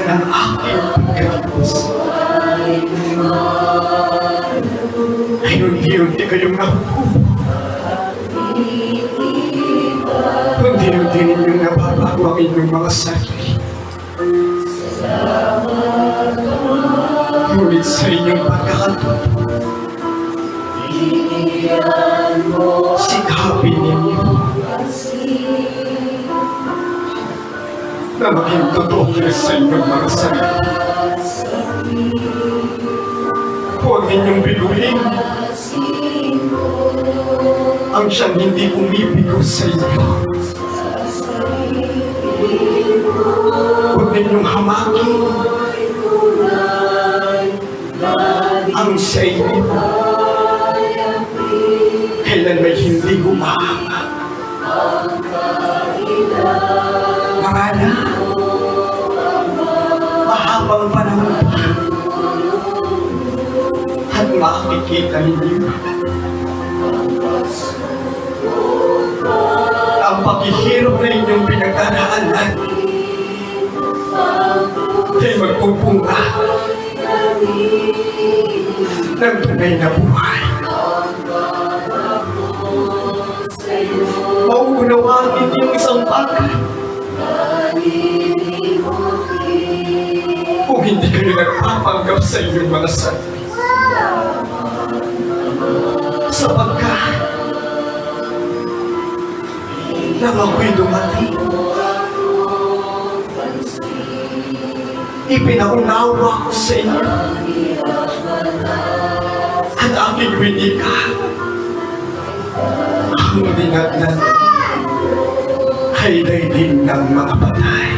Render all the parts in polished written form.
ng aking pagkakilos ay unti-unti kayong nahupo. Unti-unti ninyong nababago ang inyong mga sarili. Ngunit sa inyong pagkakatuto, sikapin ninyo na maging totoo sa inyong mga sarili. Huwag ninyong biguin ang siyang hindi pumibigo sa inyo. Huwag ninyong hamakin ang sa inyo kailan may hindi gumahanga. Mga anak, mahabang panahon pa at makikita ninyo ang paghihirap na inyong pinagdaraanan ay magpupunga ng tunay na buhay. Mauunawaan ninyo yung isang bagay. Kung hindi kayo nagpapanggap sa inyong mga sarili, sapagkat nang ako'y dumating, ipinaunawa ko sa inyo at aking winika ang dinatnan ay daigdig ng mga patay.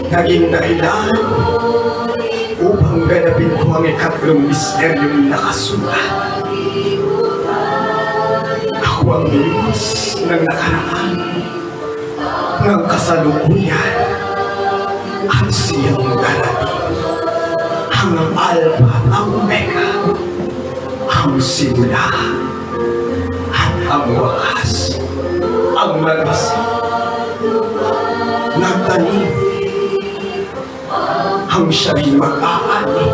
Naging dahilan upang ganapin ko ang ikatlong misteryong nakasulat. Ako ang Diyos ng nakaraan, ng kasalukuyan, at siyang darating, ang Alpha, ang Omega, ang simula at ang wakas, ang nagising, nagtanim, ang siya'y mag-aani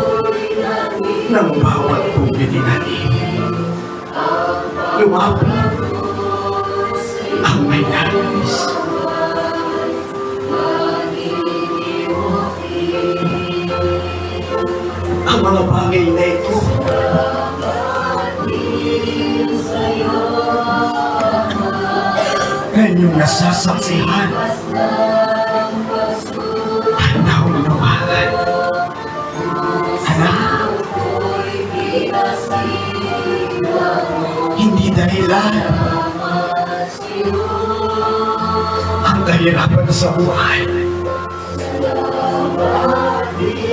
ng bawat pumilinanim. Lumapit ang may nais. Ang mga bagay na ito na inyong nasasaksihan at naunawagan. Anak, hindi dahilan ang kahirapan sa buhay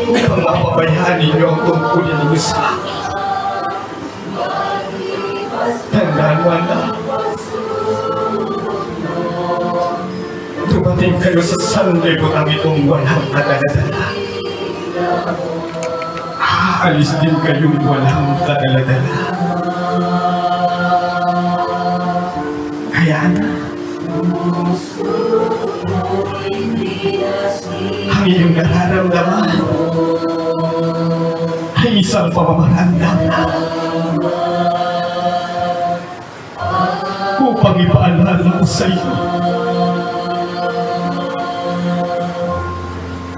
upang mapabayaan ninyo ang tungkulin ninyo sa akin. Tandaan mo, anak, dumating kayo sa sanlibutan itong walang kadala-dala. Aalis din kayong walang kadala-dala. Kaya na, ang iyong nararamdaman ay isang pamamaranda upang ipaalala ko sa iyo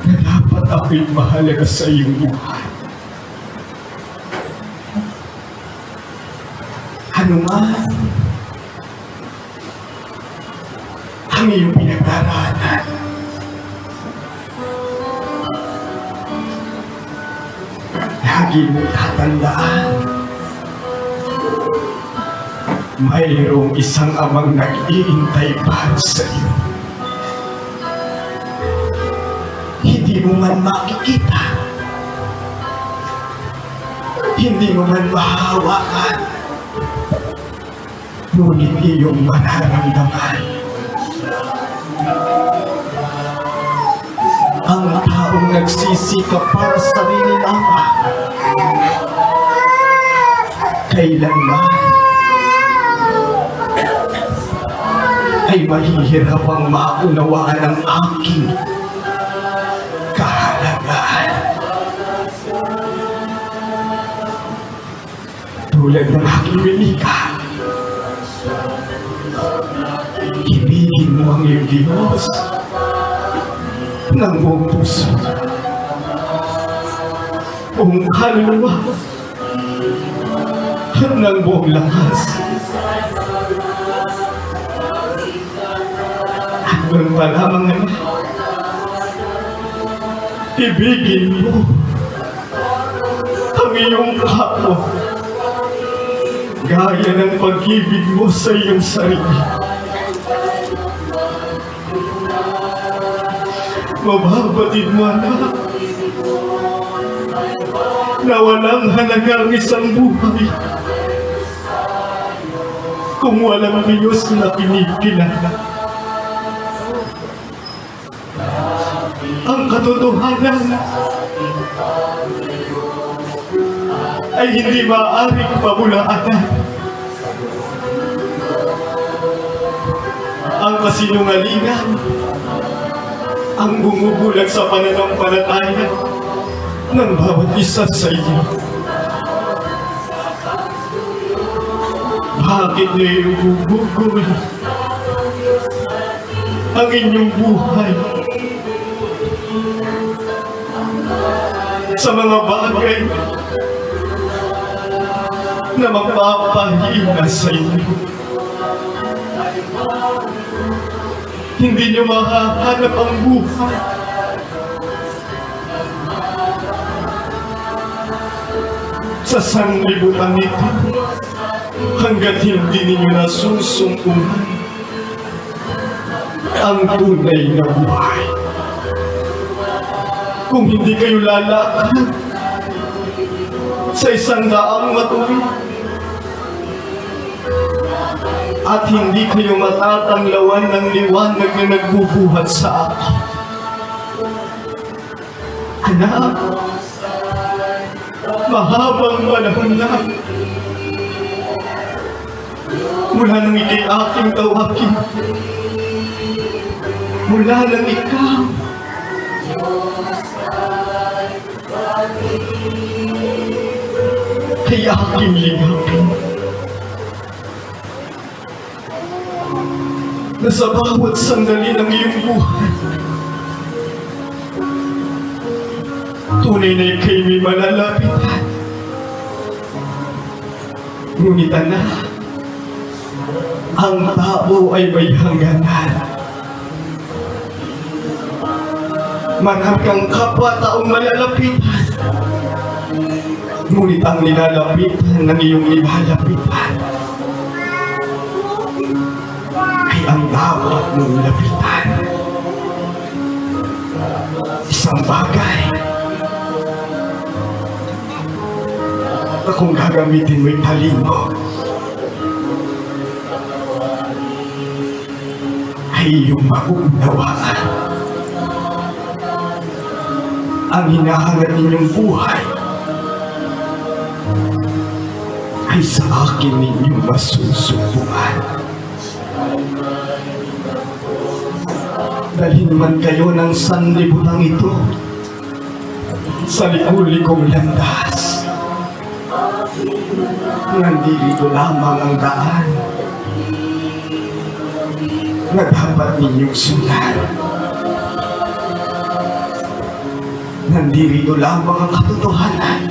na dapat ako'y mahalaga sa iyong buhay. Ano man ang iyong pinagdaraanan, lagi mong tatandaan, mayroong isang amang nag-iintay para sa iyo. Hindi mo man makikita, hindi mo man mahawakan, ngunit iyong manaramdaman. Ang taong nagsisikap para sa sarili lamang, kailanman ay mahihirapang maunawaan ang aking kahalagahan. Tulad ng aking winika, ibigin mo ang iyong Diyos ng buong puso, buong kaluluwa, at ng buong lakas. At doon pa lamang naman, ibigin mo ang iyong kapwa gaya ng pag-ibig mo sa iyong sarili. Mababatid mo, anak, na walang halaga ang isang buhay kung walang Diyos na kinikilala. Ang katotohanan ay hindi maaaring pabulaanan. Ang kasinungalingan ang bumubulag sa pananampalataya ng bawat isa sa inyo. Bakit niyo ibubugol ang inyong buhay sa mga bagay na magpapahina sa inyo? Hindi niyo mahahanap ang buhay sa sanlibutan nito hanggat hindi ninyo nasusumpungan ang tunay na buhay. Kung hindi kayo lalakad sa isang daang matuwid at hindi kayo matatanglawan ng liwanag na nagbubuhat sa akin, anak, mahabang panahon na mula nang ikay aking tawagin, mula nang ikaw ay aking ligapin, na sa bawat sandali ng iyong buhay, tunay na ikay may malalapitan. Ngunit anak, ang tao ay may hangganan. Marami kang kapwa-taong malalapitan, ngunit ang nilalapitan ng iyong nilalapitan ay ang dapat mong lapitan. Isang bagay na kung gagamitin mo'y talino ay iyong maunawaan. Ang hinahangat ninyong buhay ay sa akin ninyong masusubukan. Dalhin man kayo ng sanlibutang ito sa liku-likong landas, nandito lamang ang daan na dapat ninyong sundan. Nandito lamang ang katotohanan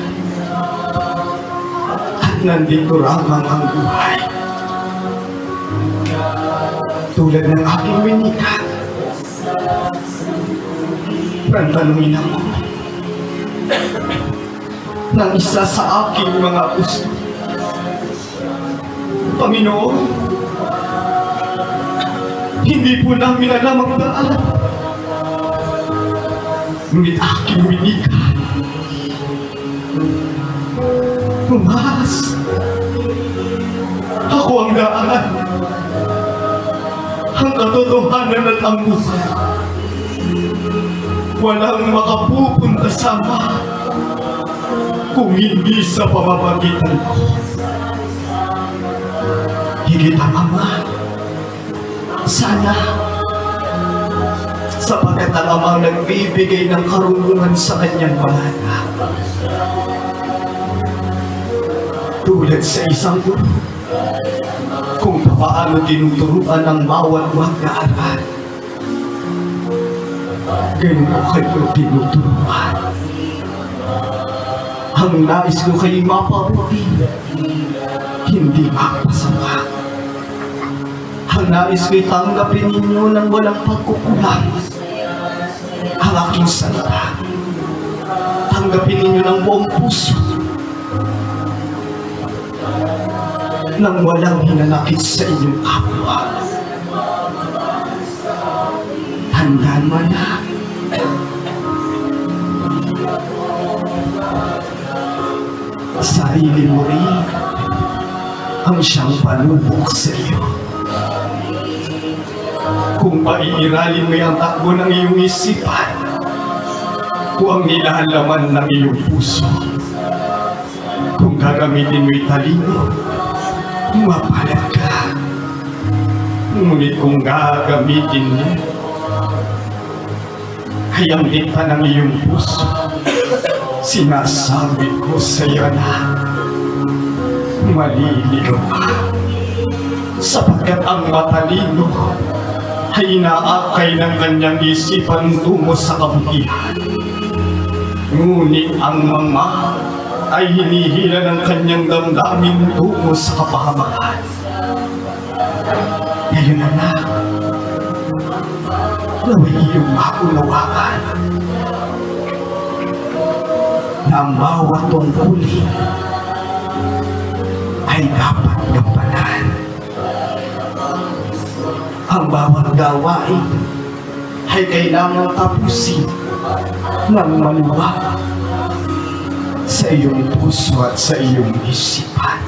at nandito lamang ang buhay. Tulad ng aking winika, tanungin ako ng isa sa aking mga puso, Panginoon, hindi po namin alam ang daan, ngunit aking winika, Tomas, ako ang daan, ang katotohanan at ang buhay. Walang makapupunta sa Ama kung hindi sa pamamagitan ko. Higit ang Ama, sana sapagkat ang Amang nagbibigay ng karunungan sa kanyang mga anak. Tulad sa isang guro, kung paano tinuturuan ng bawat wag na aral, ganun ko kayo tinuturuan. Ang nais ko kayo mapabuti, hindi mapasama. Ang nais ko'y tanggapin ninyo ng walang pagkukulang ang aking salita. Tanggapin ninyo ng buong puso nang walang hinanakit sa inyong kapwa. Tandaan mo na, sarili mo rin ang siyang palubok sa iyo. Kung paiiralin mo ang takbo ng iyong isipan, kung ang nilalaman ng iyong puso, kung gagamitin mo'y talino, mapalag ka. Ngunit kung gagamitin mo ay ang dikta ng iyong puso, sinasabi ko sa iyo na maliligaw ka, sapagkat ang matalino ay inaakay ng kanyang isipan tungo sa kabutihan. Ngunit ang mga ay hinihila ng kanyang damdamin tungo sa kapahamakan. Ngayon anak, naway iyong maunawaan na ang bawat tungkulin ay dapat gampanan. Ang bawat gawain ay kailangang tapusin ng maluwag sa iyong puso at sa iyong isipan.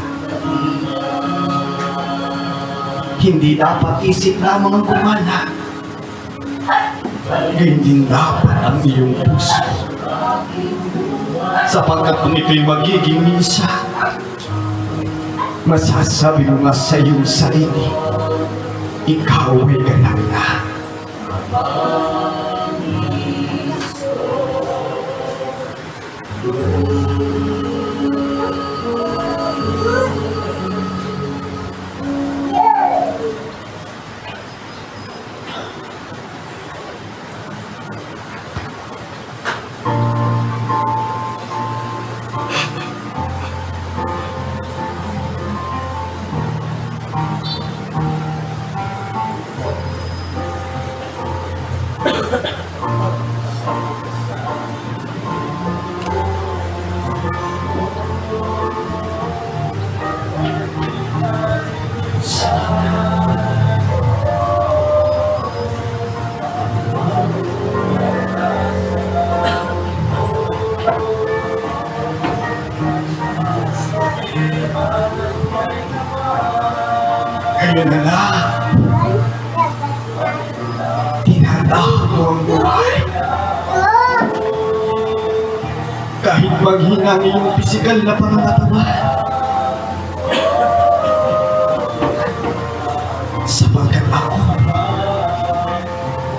Hindi dapat isip lamang ang gumana, hindi dapat ang iyong puso. Sapagkat kung ito'y magiging misa, masasabi mo nga sa iyong sarili, ikaw ay ganap na. Ngayon na lang, tinatawag mo ang buhay. Kahit maghina ang iyong pisikal na pangangatawan, sapagkat ako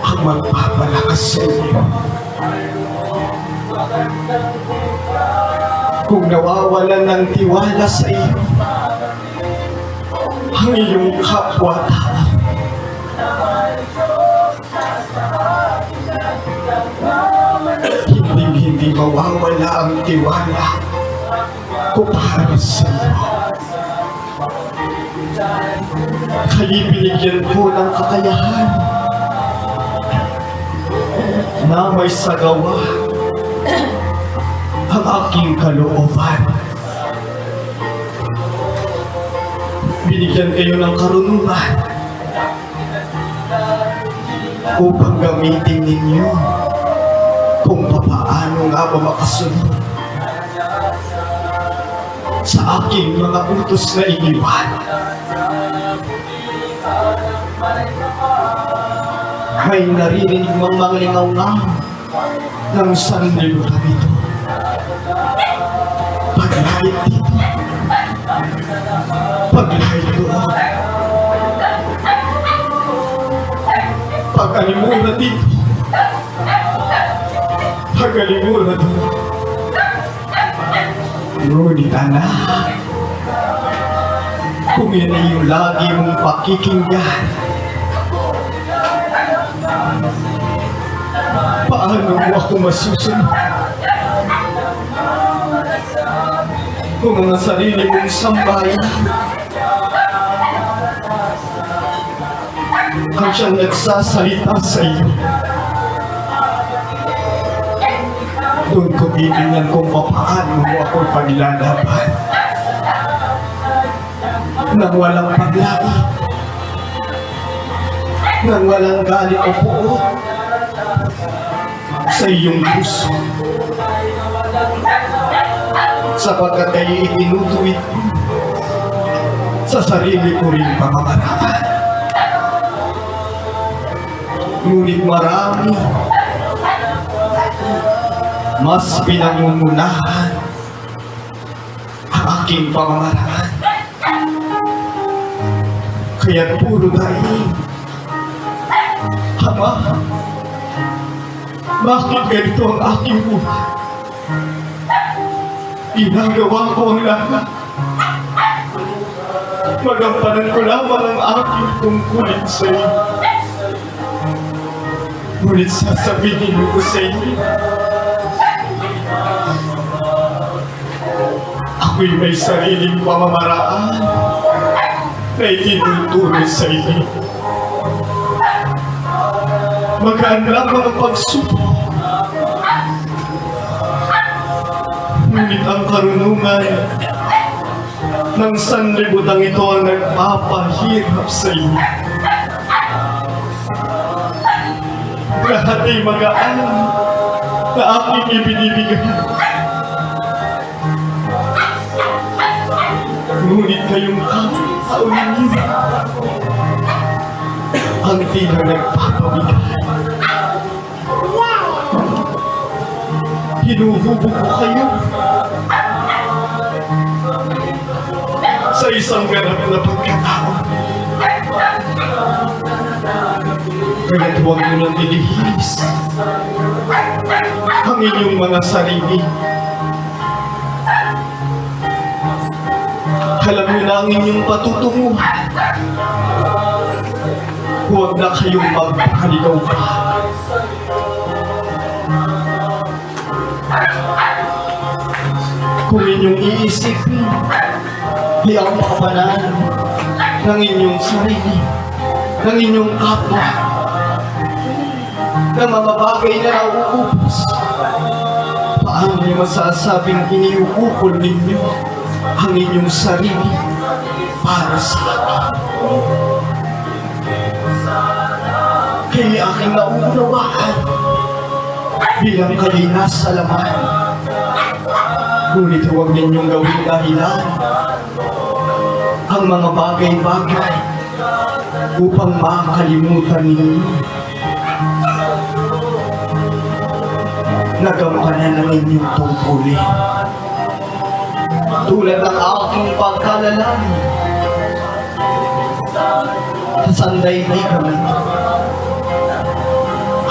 ang magpapalakas sa iyo. Kung nawawalan ng tiwala sa iyo ang iyong kapwa-tao, hindi mawawala ang tiwala ko para sa iyo. Kaya binigyan ko ng kakayahan na may sagawa ang aking kalooban. Binigyan kayo ng karunungan upang gamitin ninyo kung paano nga ba makasunod sa aking mga utos na iniwan. May narinig mong mga lingaw-ngaw ng sanlibutan ito. Paglahit dito, paglahit doon, pag-alimuna dito, Pagalimutan mo. Ngunit anak, kung yan ay yung lagi mong pakikinggan, paano mo ako masusunod? Kung mga sarili mong sambayan ang siyang nagsasalita sa iyo, doon ko titingnan kung paano mo ako paglalaban nang walang paglaki, nang walang galit o puot sa iyong puso, sapagkat kayo itinutuwid ko sa sarili ko rin pamamaraan. Ngunit marami mas pinangungunahan ang aking pamamaraan. Kaya't puro daing, Ama, bakit ganito ang aking buhay? Ginagawa ko ang lahat. Magampanan ko lamang ang aking tungkulin sa iyo. Ngunit sasabihin ko sa iyo, ako'y may sariling pamamaraan na itinuturo sa iyo. Magaan lamang ang pagsubok, ngunit ang karunungan ng sanlibutan ito ang nagpapahirap sa iyo. Lahat ay magaan na aking ibinibigay. Ngunit kayong kauningin ang tila nagpapabigay. Hinuhubog ko kayo sa isang ganap na pagkatao. Kaya't huwag mo nang ilihis ang inyong mga sarili. Alam mo na ang inyong patutunguhan. Huwag na kayong magpakaligaw pa. Kung inyong iisipin, di ang makapanan ng inyong sarili, ng inyong kapwa, ng mga bagay na nauubos, paano niyo masasabing iniuukol ninyo ang inyong sarili para sa akin? Kaya aking nauunawaan bilang kayo'y nasa laman. Ngunit huwag ninyong gawing dahilan ang mga bagay-bagay upang makalimutan ninyo nagampanan ng inyong tungkulin. Tulad ng aking pagkalalangin sa sanday ni kami,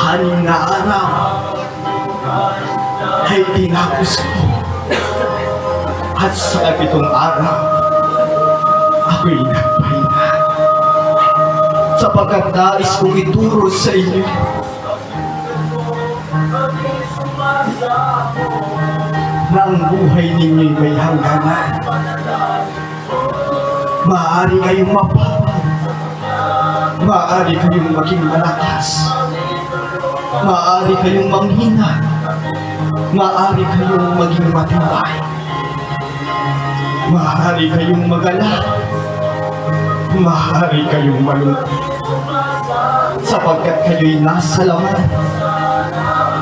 6 na araw ay tinapos ko, at sa 7th araw ako'y nagpahinga, sapagkat nais kong ituro sa inyo na ang buhay ninyo'y may hangganan. Maaari kayong mapapag, maaari kayong maging malakas, maaari kayong manghina, maaari kayong maging matibay, maaari kayong magalak, maaari kayong malungkot, sapagkat kayo'y nasa laman.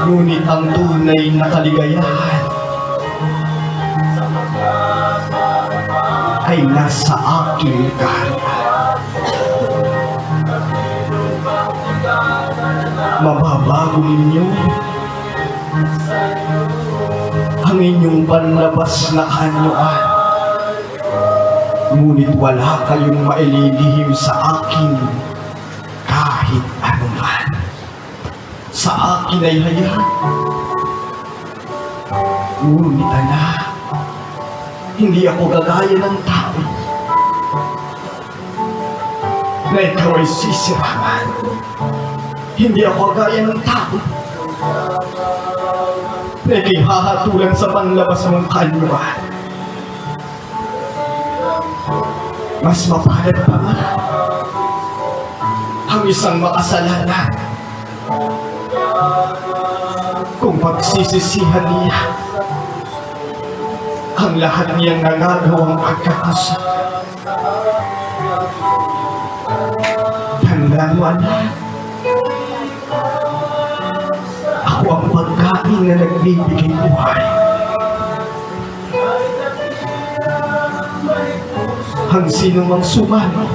Ngunit ang tunay na kaligayahan ay nasa aking kaharap. Mababago ninyo ang inyong panlabas na kanyuan, ngunit wala kayong maililihim sa akin kahit anuman. Sa akin ay hayag Ngunit anak, hindi ako gagaya ng tao na ikaw ay sisiraman. Hindi ako gaya ng tao na ikay hahatulan sa panlabas mong kaluan. Mas mapalad pa nga ang isang makasalanan kung pagsisisihan niya ang lahat niyang nagagawang pagkakasala. Tandaan mo, anak, ako ang pagkain na nagbibigay buhay. Ang sino mang sumano,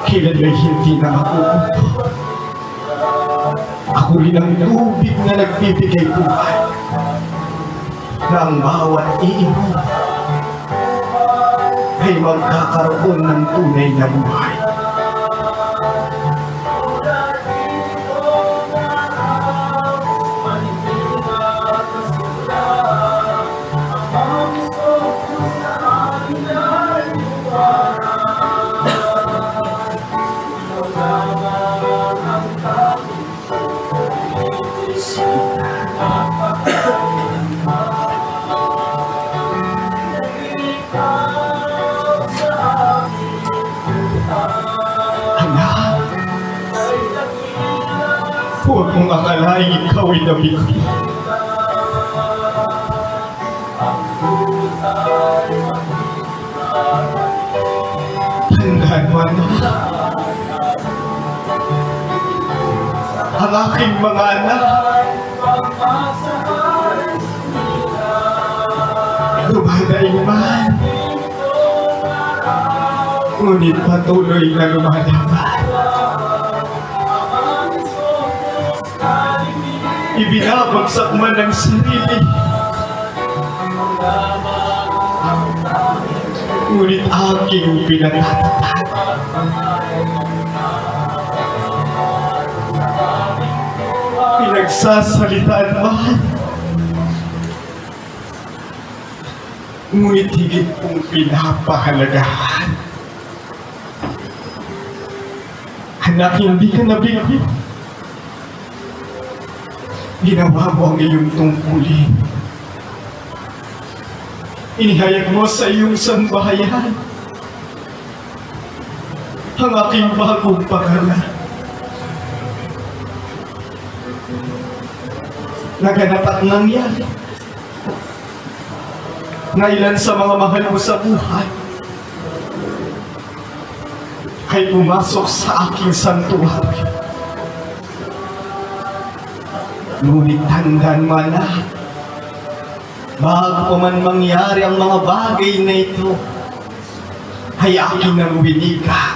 kailan ay hindi na makukupo. Ako rin ang tubig na nagbibigay buhay, na ang bawat iinom ay magkakaroon ng tunay na buhay. Huwag mong akalaing ikaw ay nabigay. Tandaan mo, anak, ang aking mga anak dumadaing man, ngunit patuloy na lumalaban. Ibinabagsak man ang sarili, ngunit aking pinatatatag. Pinagsasalitaan man, ngunit higit kong pinapahalagahan. Anak, hindi ka nabigay. Ginawa mo ang iyong tungkulin. Inihayag mo sa iyong sambahayan ang aking bagong pangalan. Naganap at nangyari na ilan sa mga mahal mo sa buhay ay pumasok sa aking santuario. Ngunit tandaan mo, anak, bago pa man mangyari ang mga bagay na ito, ay akin ang winika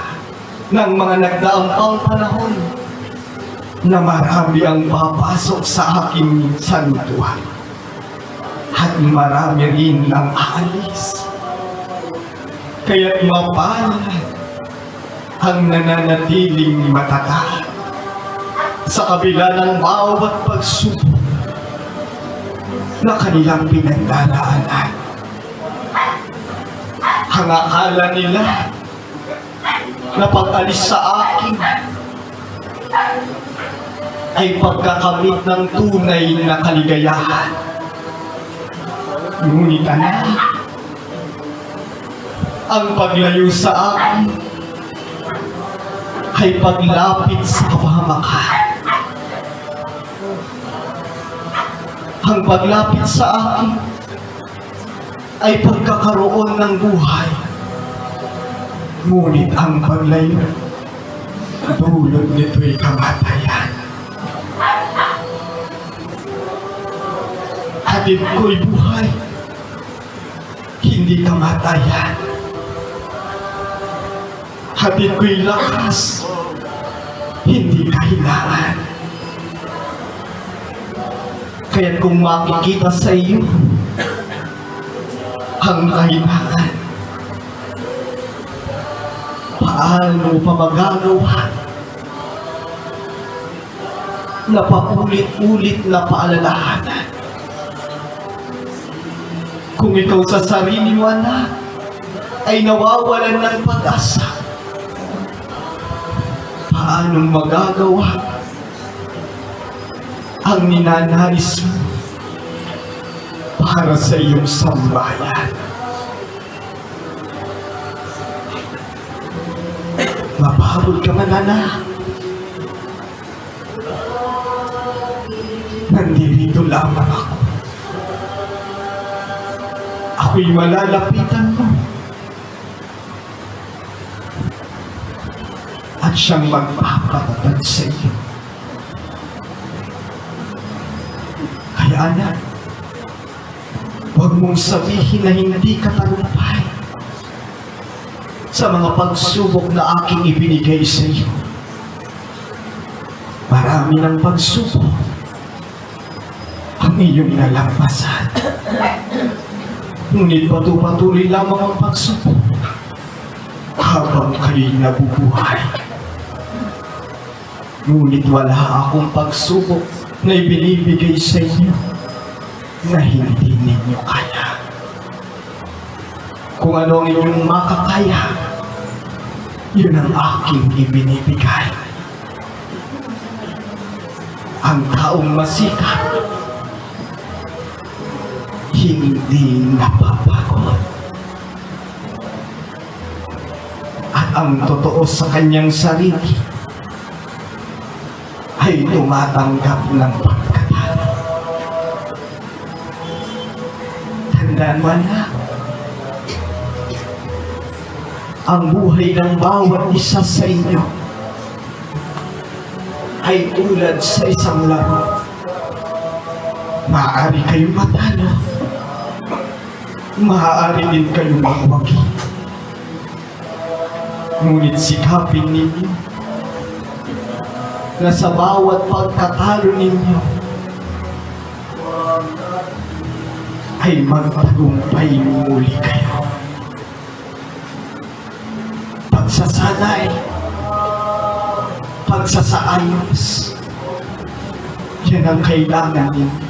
ng mga nagdaang pang panahon na marami ang papasok sa aking santuan at marami rin ang aalis. Kaya't mapalad ang nananatiling matatag sa kabila ng bawat pagsubok na kanilang pinagdadaanan. Ang akala nila na pag-alis sa akin ay pagkakamit ng tunay na kaligayahan. Ngunit anak, ang paglayo sa akin ay paglapit sa kapahamakan. Ang paglapit sa akin ay pagkakaroon ng buhay. Ngunit ang paglayo, dulot nito'y kamatayan. Hatid ko'y buhay, hindi kamatayan. Hatid ko'y lakas, hindi kahinaan. Kaya't kung makikita sa iyo ang kahinaan, paano pa magagawa na paulit-ulit na paalalahanan Kung ikaw sa sarili mo, anak, ay nawawalan ng pag-asa, paano magagawa ang ninanais mo para sa iyong sambayan? Mapagod ka man, anak. Nandito lamang ako. Ako'y malalapitan mo. At siyang magpapatatag sa iyo. Kaya anak, huwag mong sabihin na hindi ka tagumpay sa mga pagsubok na aking ibinigay sa iyo. Marami ng pagsubok ang iyong nalampasan. Ngunit patuloy lamang ang pagsubok habang kayo'y nabubuhay. Ngunit wala akong pagsubok na ibinibigay sa inyo na hindi ninyo kaya. Kung ano ang inyong makakaya, yun ang aking ibinibigay. Ang taong masikap, hindi napapagod. At ang totoo sa kanyang sarili ay tumatanggap ng pagkatalo. Tandaan mo na, ang buhay ng bawat isa sa inyo ay tulad sa isang laro. Maaari kayong matalo, maaari din kayong magwagi. Ngunit sikapin ninyo na sa bawat pagkatalo ninyo ay magtagumpay muli kayo. Pagsasanay, pagsasaayos, yan ang kailangan ninyo.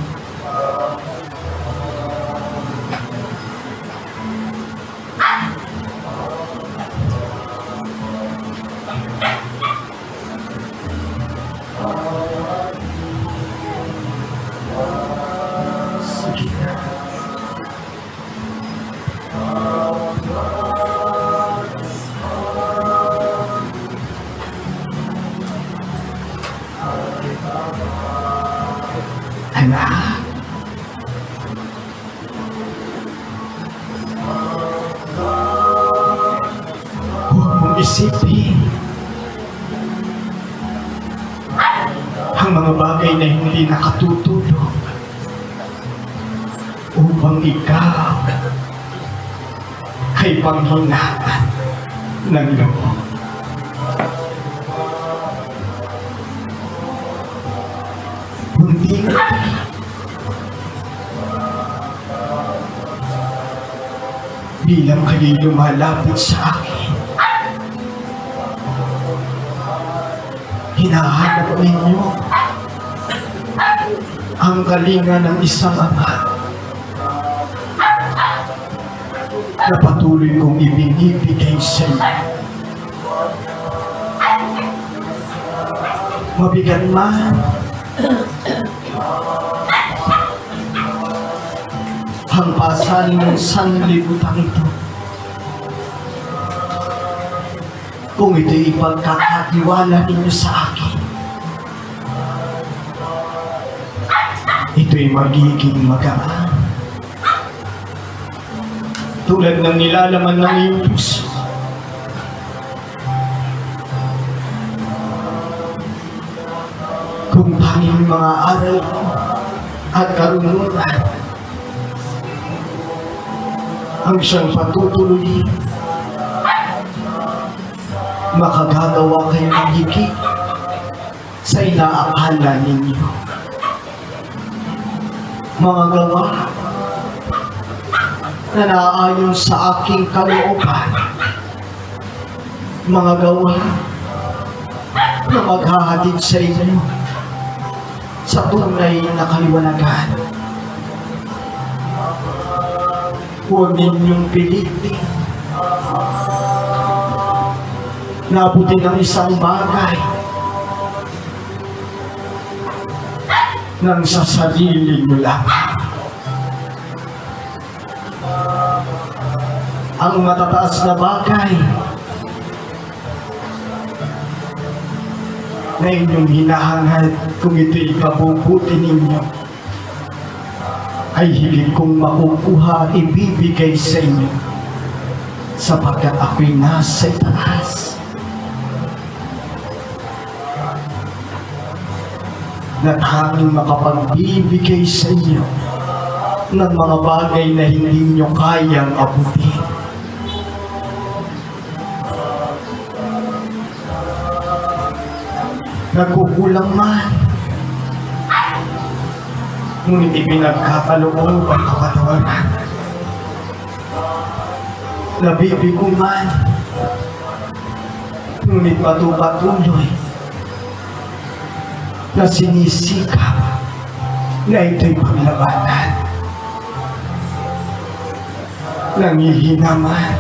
Anak, huwag mong isipin ang mga bagay na hindi nakatutulog upang ikaw ay panghinaan ng loob. Hindi bilang kayo'y lumalapit sa akin, hinahanap ninyo ang kalinga ng isang ama na patuloy kong ibinibigay sa inyo. Mabigat man, hampasan ng sanlibutan ito. Kung ito'y ipagkakatiwala ninyo sa akin, ito'y magiging magaan. Tulad ng nilalaman ng iyong puso. Kung tanging mga aral at karunungan ang siyang patutuloy, makagagawa kayo ng higit sa inaakala ninyo. Mga gawa na naayon sa aking kalooban, mga gawa na maghahatid sa inyo sa tunay na kaliwanagan. Huwag ninyong pilitin. Nabuti ng isang bagay nang sa sarili nyo lang. Ang matataas na bagay na inyong hinahangad kung ito'y kabubuti ninyo ay higit kong makukuha at ibibigay sa inyo sapagkat ako'y nasa itaas. Na tanging makapagbibigay sa inyo ng mga bagay na hindi nyo kayang abutin. Nagkukulang man, ngunit ipinagkakaloob ang kapatawaran. Nabibigo man, ngunit patuloy na sinisikap na ito'y paglabanan. Nangihina man,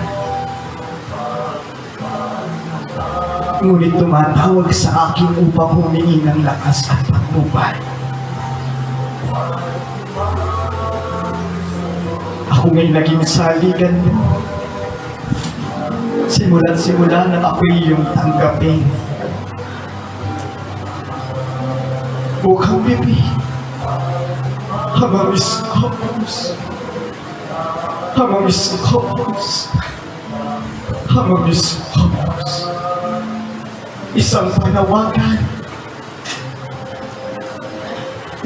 ngunit tumatawag sa akin upang humingi ng lakas at patnubay. Ako nga'y naging saligan mo. Simula't simula na ako'y iyong tanggapin. Bukang bibi, hamamis kopos, hamamis kopos, hamamis kopos. Isang panawagan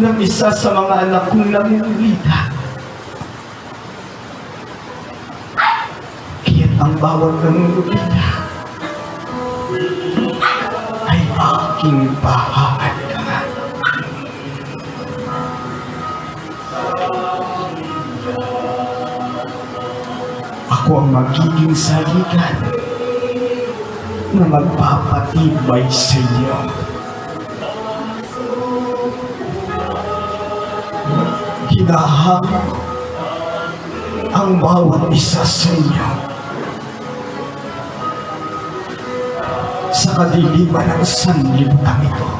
ng isa sa mga anak kong namumulita. Kaya't ang bawat namumulita ay aking pahahalagahan. Ako ang magiging saligan na magpapatibay sa inyo. Hinahangad ang bawat isa sa inyo sa kadiliman ng sanlibutan ito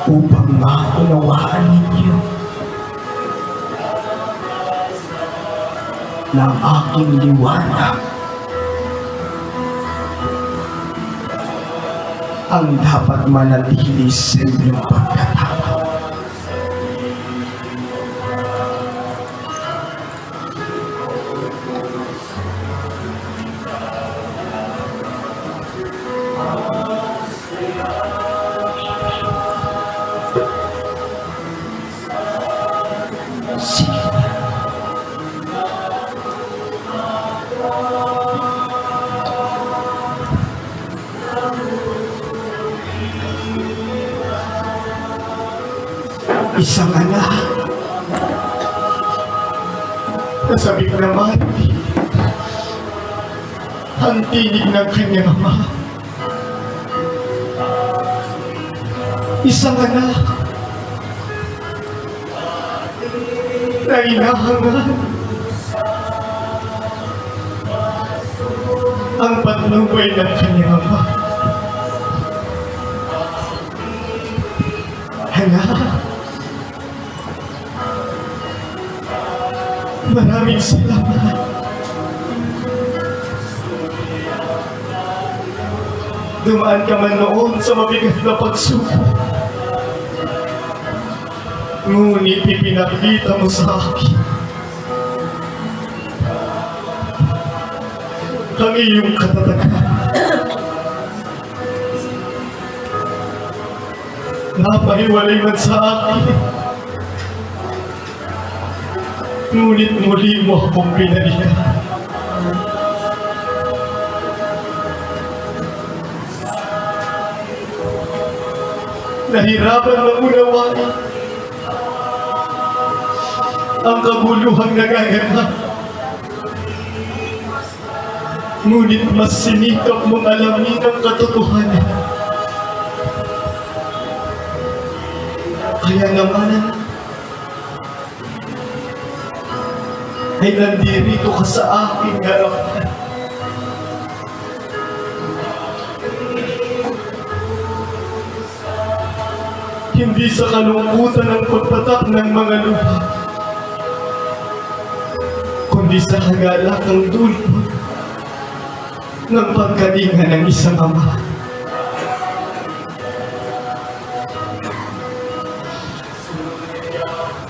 upang maunawaan ninyo ng aking liwanag ang dapat manatili sa inyong pagkatao. Sige. Isang anak nasabik naman ang tinig ng kanyang ama. Isang anak na inahangad ang patnubay ng kanyang ama. Anak, maraming salamat. Dumaan ka man noon sa mabigat na pagsubok, ngunit ipinakita mo sa akin ang iyong katatagan. Napahiwalay man sa akin, ngunit muli mo akong pinalihan. Nahirapan na unawain ang kabuluhang nagaganap, ngunit mas sinikap mong alamin ang katotohanan. Kaya naman, ay nandirito ka sa aking harapan. Hindi sa kalungkutan ng pagpatak ng mga lupa, kundi sa kagalakang dulot ng pagkalinga ng isang ama.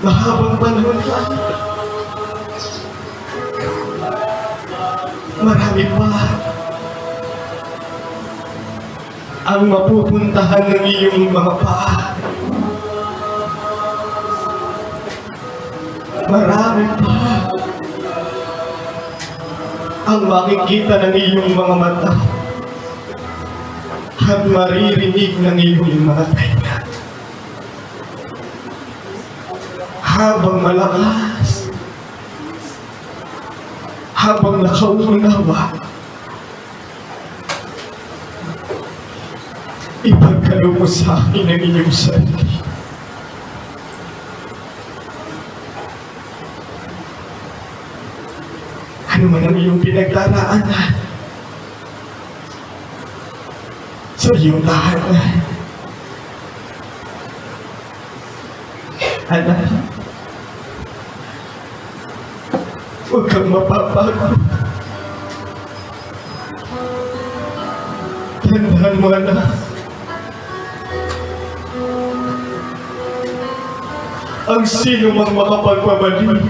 Mahabang panahon pa, marami pa ang mapupuntahan ng iyong mga paa. Marami pa ang makikita ng iyong mga mata at maririnig ng iyong mga tainga. Habang malakas, habang nakaunawa, ipagkaloob mo sa akin ang inyong sarili. Ano man ang iyong pinagdaraanan sa iyong tahanan, anak, huwag kang mapapagod. Tandaan mo, anak, ang sino mang makapagpabalik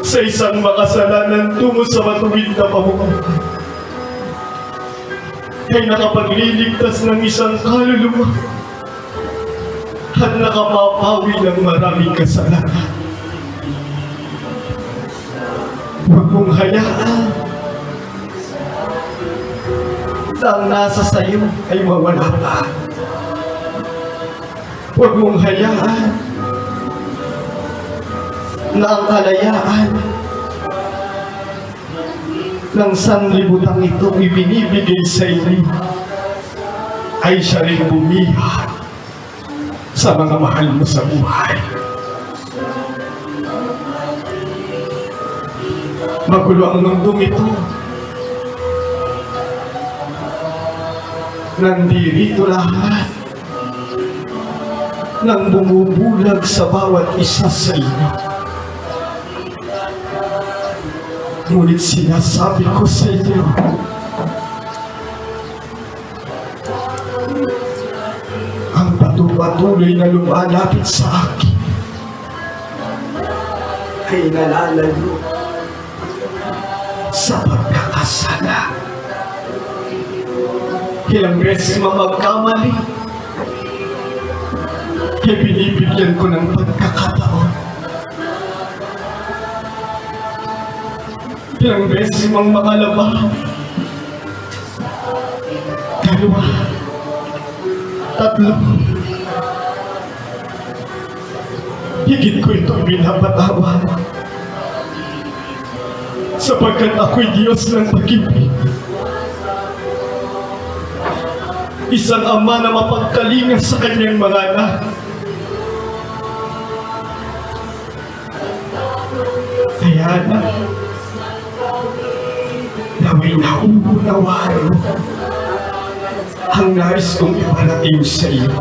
sa isang makasalanan tungo sa matuwid na pamumuhay ay nakapagliligtas ng isang kaluluwa at nakapapawi ng maraming kasalanan. Huwag mong hayaan na ang nasa sayo ay mawala pa. Huwag mong hayaan na ang kalayaan ng sanlibutan itong ibinibigay sa inyo ay siya rin bumiha sa mga mahal mo sa buhay. Magulo ang mundong ito. Nandirito lahat nang bumubulag sa bawat isa sa inyo. Ngunit sinasabi ko sa inyo, ang patuloy na lumalapit sa akin ay nalalayo sa pagkakasala. Ilang beses mamagkamali, ay binibigyan ko ng pagkakataon. Ilang beses mang makalaba, dalawa, tatlo, higit ko itong binapatawa sapagkat ako'y Diyos ng pag-ibig. Isang ama na mapagkalinga sa kanyang mga anak. Kaya na, naway nauunawaan ang nais kong iparating sa iyo.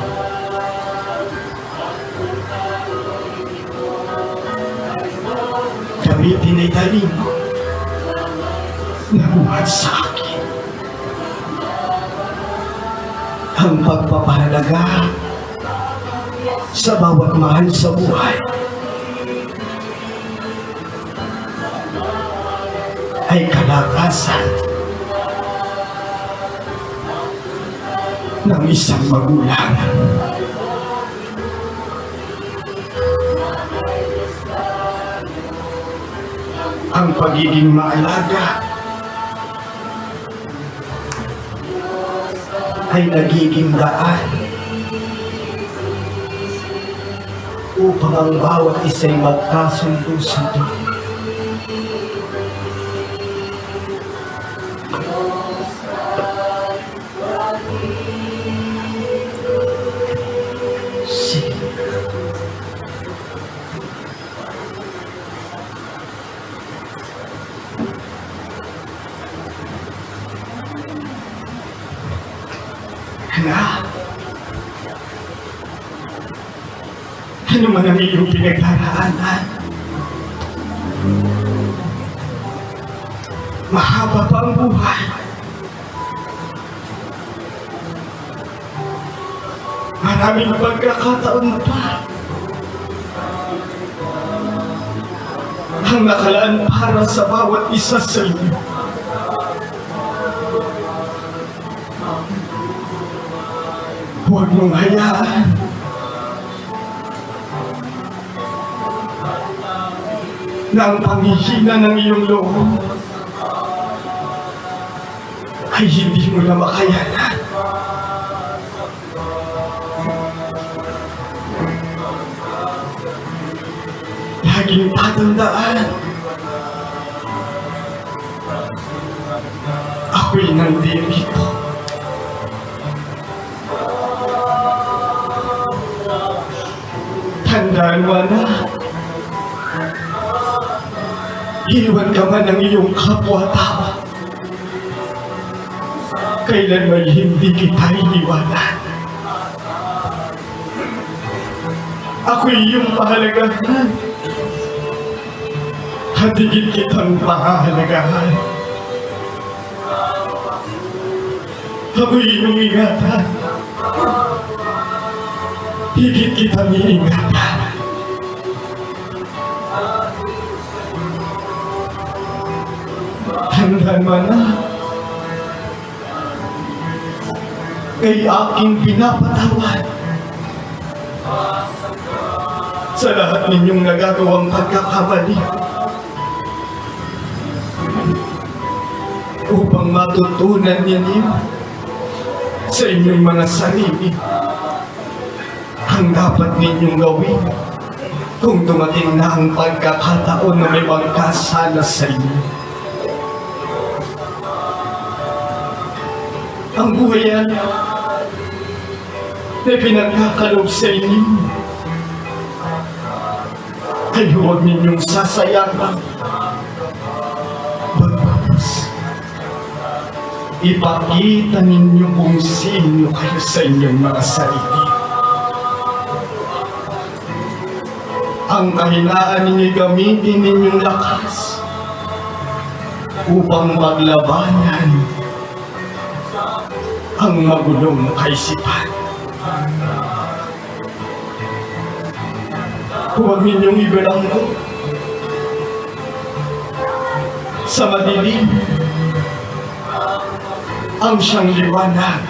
Gamitin ay daling mo na buhat sa akin ang pagpapahalaga sa bawat mahal sa buhay ay kalakasan ng isang magulang. Ang pagiging maalaga ay nagiging daan upang ang bawat isa'y magkasundo-sundo. na. Ano man ang iyong pinagdaraanan, mahaba pa ang buhay. Maraming pagkakataon pa ang nakalaan para sa bawat isa sa inyo. Huwag mong hayaan na ang panghihina ng iyong loob ay hindi mo na makayanan. Laging tatandaan, ako'y nandirito. Tandaan mo na, iwan ka man ng iyong kapwa-tao, kailanman hindi kita iniwanan. Ako'y iyong pahalagahan at higit kitang pahalagahan. Ako'y iyong ingatan, higit kitang iingatan. Tandaan mo na, ay aking pinapatawad sa lahat ninyong nagagawang pagkakamali upang matutunan ninyo sa inyong mga sarili ang dapat ninyong gawin kung dumating na ang pagkakataon na may magkasala sa inyo. Ang buhay yan na pinagkakalob sa inyo ay huwag ninyong sasayangin. Bagkus, ipakita ninyo kung sino kayo sa inyong mga sarili. Ang kahinaan ninyo gamitin ninyong lakas upang maglabanan ang magulong kaisipan. Huwag ninyong ibalanggo sa madilim ang siyang liwanag.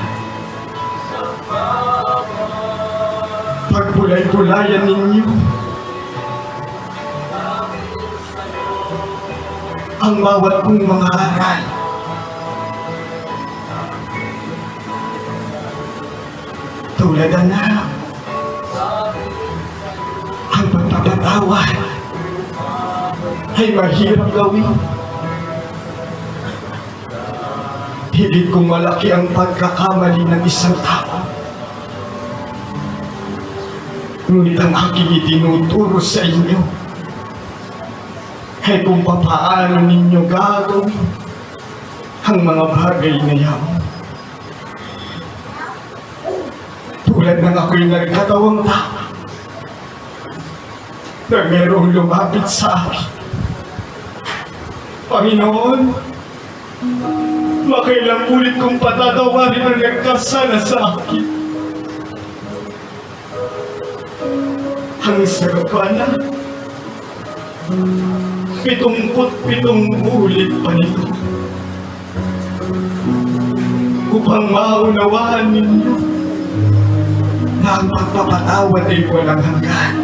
Pagbulay-bulayan ninyo ang bawat kong mga aral. Tulad na ang pagpapatawad ay mahirap gawin. Hilig kong malaki ang pagkakamali ng isang tao. Ngunit ang aking itinuturo sa inyo ay kung papaano ninyo gagawin ang mga bagay na yan. Tulad ng ako'y nagkatawang tao na merong lumapit sa akin. Panginoon, makailang ulit kong patatawarin ang nagkasala sa akin. Ang sagot ko, anak, 77 ulit pa nito upang maunawaan ninyo na ang pagpapatawad ay walang hanggan.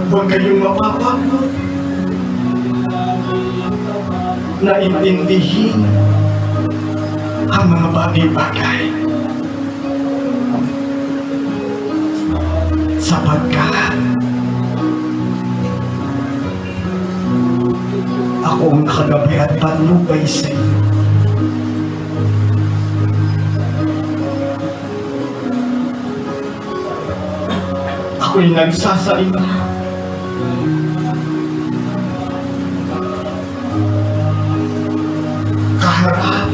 Huwag kayong mapapagod na intindihin ang mga bagay-bagay sapagkat ako ang nakagabi at panlubay sa iyo. Ako'y nagsasalita kaharap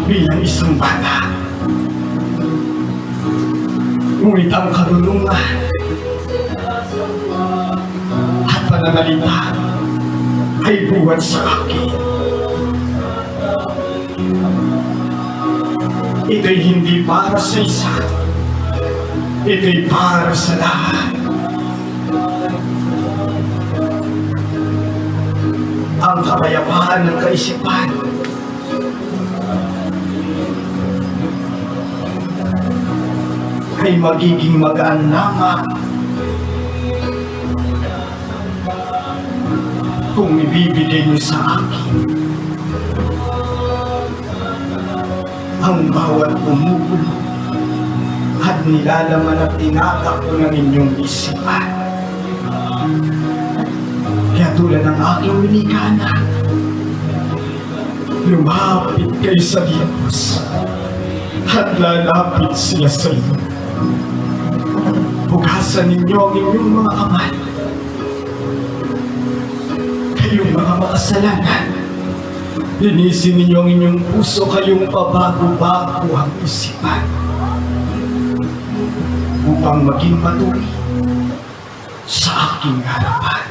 bilang isang bata. Ngunit ang karunungan at pananalita ay buhat sa akin. Ito'y hindi para sa isa, ito'y para sa lahat. Ang kapayapaan ng kaisipan ay magiging magaan lamang kung ibibigay niyo sa akin ang bawat bumubulo at nilalaman at tinatakbo ng inyong isipan. Kaya tulad ng aking winikana, lumapit kayo sa Diyos at lalapit sila sa iyo. Hugasan ninyo ang inyong mga kamay. Kayong mga makasalanan, linisin ninyo ang inyong puso, kayong pabago-bago ang isipan upang maging matuloy sa aking harapan.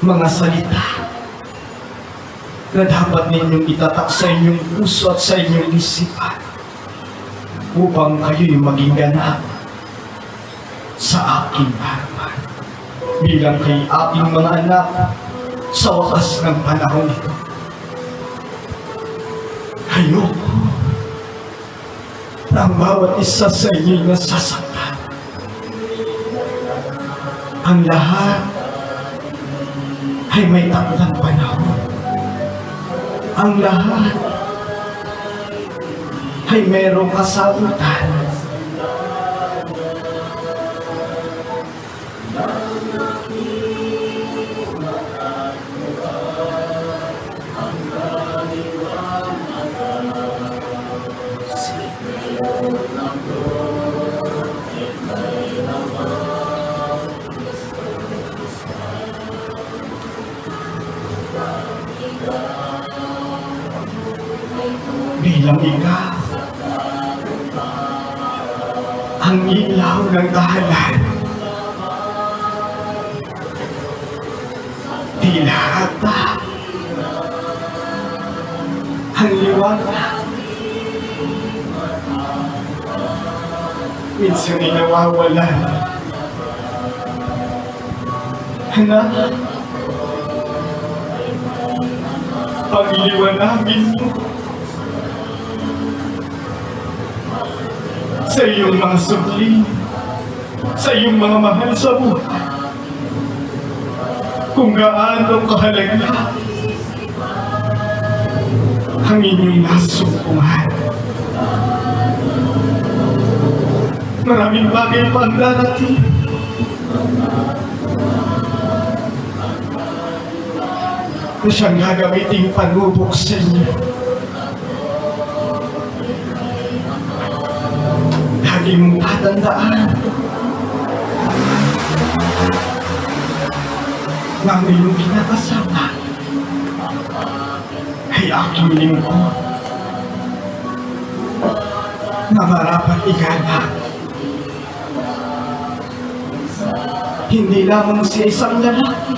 Mga salita na dapat ninyong itatak sa inyong puso at sa inyong isipan upang kayo'y maging ganap sa aking harapan bilang kay aking mga anak sa wakas ng panahon ito. Kayo ang bawat isa sa inyo'y nasasaktan. Ang lahat ay may takdang panahon. Ang lahat ay mayroong kasagutan. Bilang ikaw ang ilaw ng dahalan, tila ata ang liwanag minsan ay nawawalan. Anak, pagliwanagin mo sa iyong mga sukli, sa iyong mga mahal sa buhay, kung gaano kahalaga ang inyong nasumpungan. Maraming bagay pa ang darating. Na siyang gagamiting panubok sa inyo. Lagi mong tatandaan na ang iyong kinakasama ay aking lingkod na marapat igalang. Hindi lamang siya isang lalaki,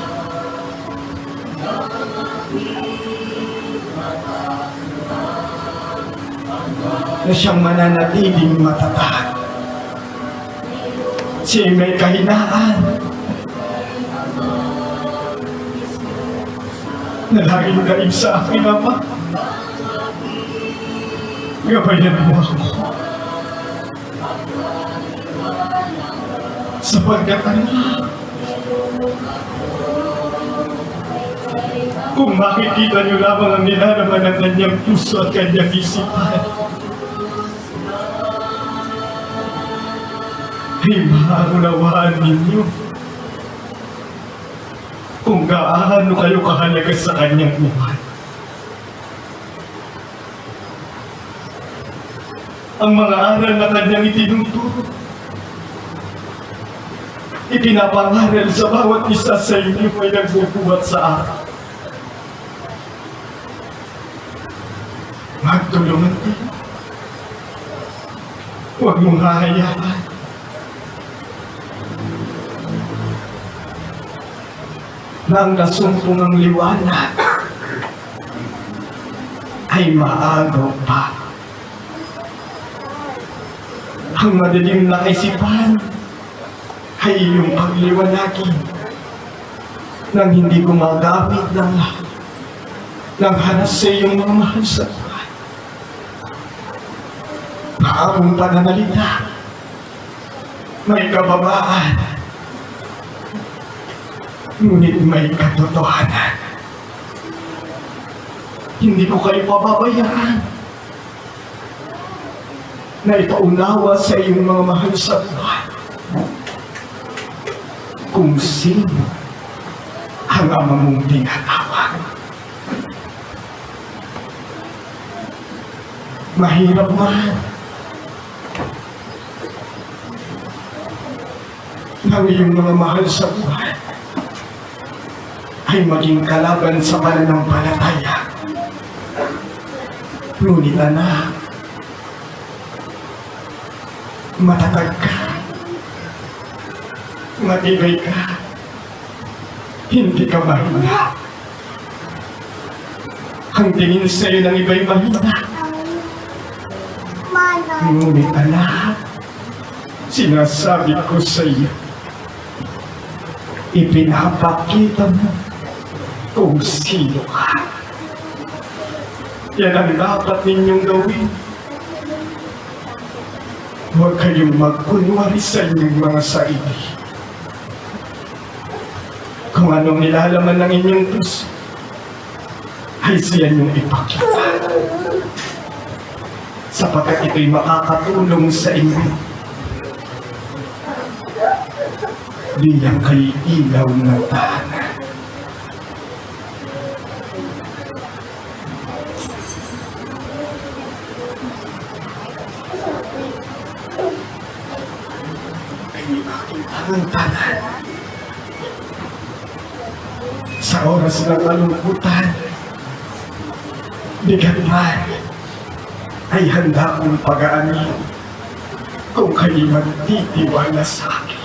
na siyang mananatiling matatag. Siya may kahinaan na laging daig sa akin, Ama. Gabayan mo ako sapagkat kung makikita niyo lamang ang nilalaman ng kanyang puso at kanyang isipan, ay maunawaan ninyo kung gaano kayo kahalaga sa kanyang buhay. Ang mga aral na kanyang itinuturo, ipinapangaral sa bawat isa sa inyo ay nagbubuhat sa araw. Magtulungan tayo. Huwag mong hahayaan na ang nasumpungang liwanag ay maagaw pa. Ang madilim na kaisipan ay iyong pagliwanagin nang hindi gumagamit ng haras sa iyong mga mahal sa buhay. Maamong pananalita, may kababaan, ngunit may katotohanan. Hindi ko kayo pababayaan na ipaunawa sa iyong mga mahal sa buhay kung sino ang ama mong tinatawag. Mahirap man ng iyong mga mahal sa buhay ay maging kalaban sa pananampalataya. Ngunit anak, matatag ka, matibay ka, hindi ka mahina. Ang tingin sa'yo ng iba'y mahina. Ngunit anak, sinasabi ko sa iyo, ipinapakita mo kung sino ka. Yan ang dapat ninyong gawin. Huwag kayong magkunwari sa inyong mga sarili. Kung anong nilalaman ng inyong puso, ay siya niyong ipakita. Sapagkat ito'y makakatulong sa inyo bilang kayo ilaw ng tahanan. Kayo'y makita ng tahanan. Sa oras ng kalungkutan, bigat man, ay handa kong pag-aanin kung kayo magtitiwala sa akin.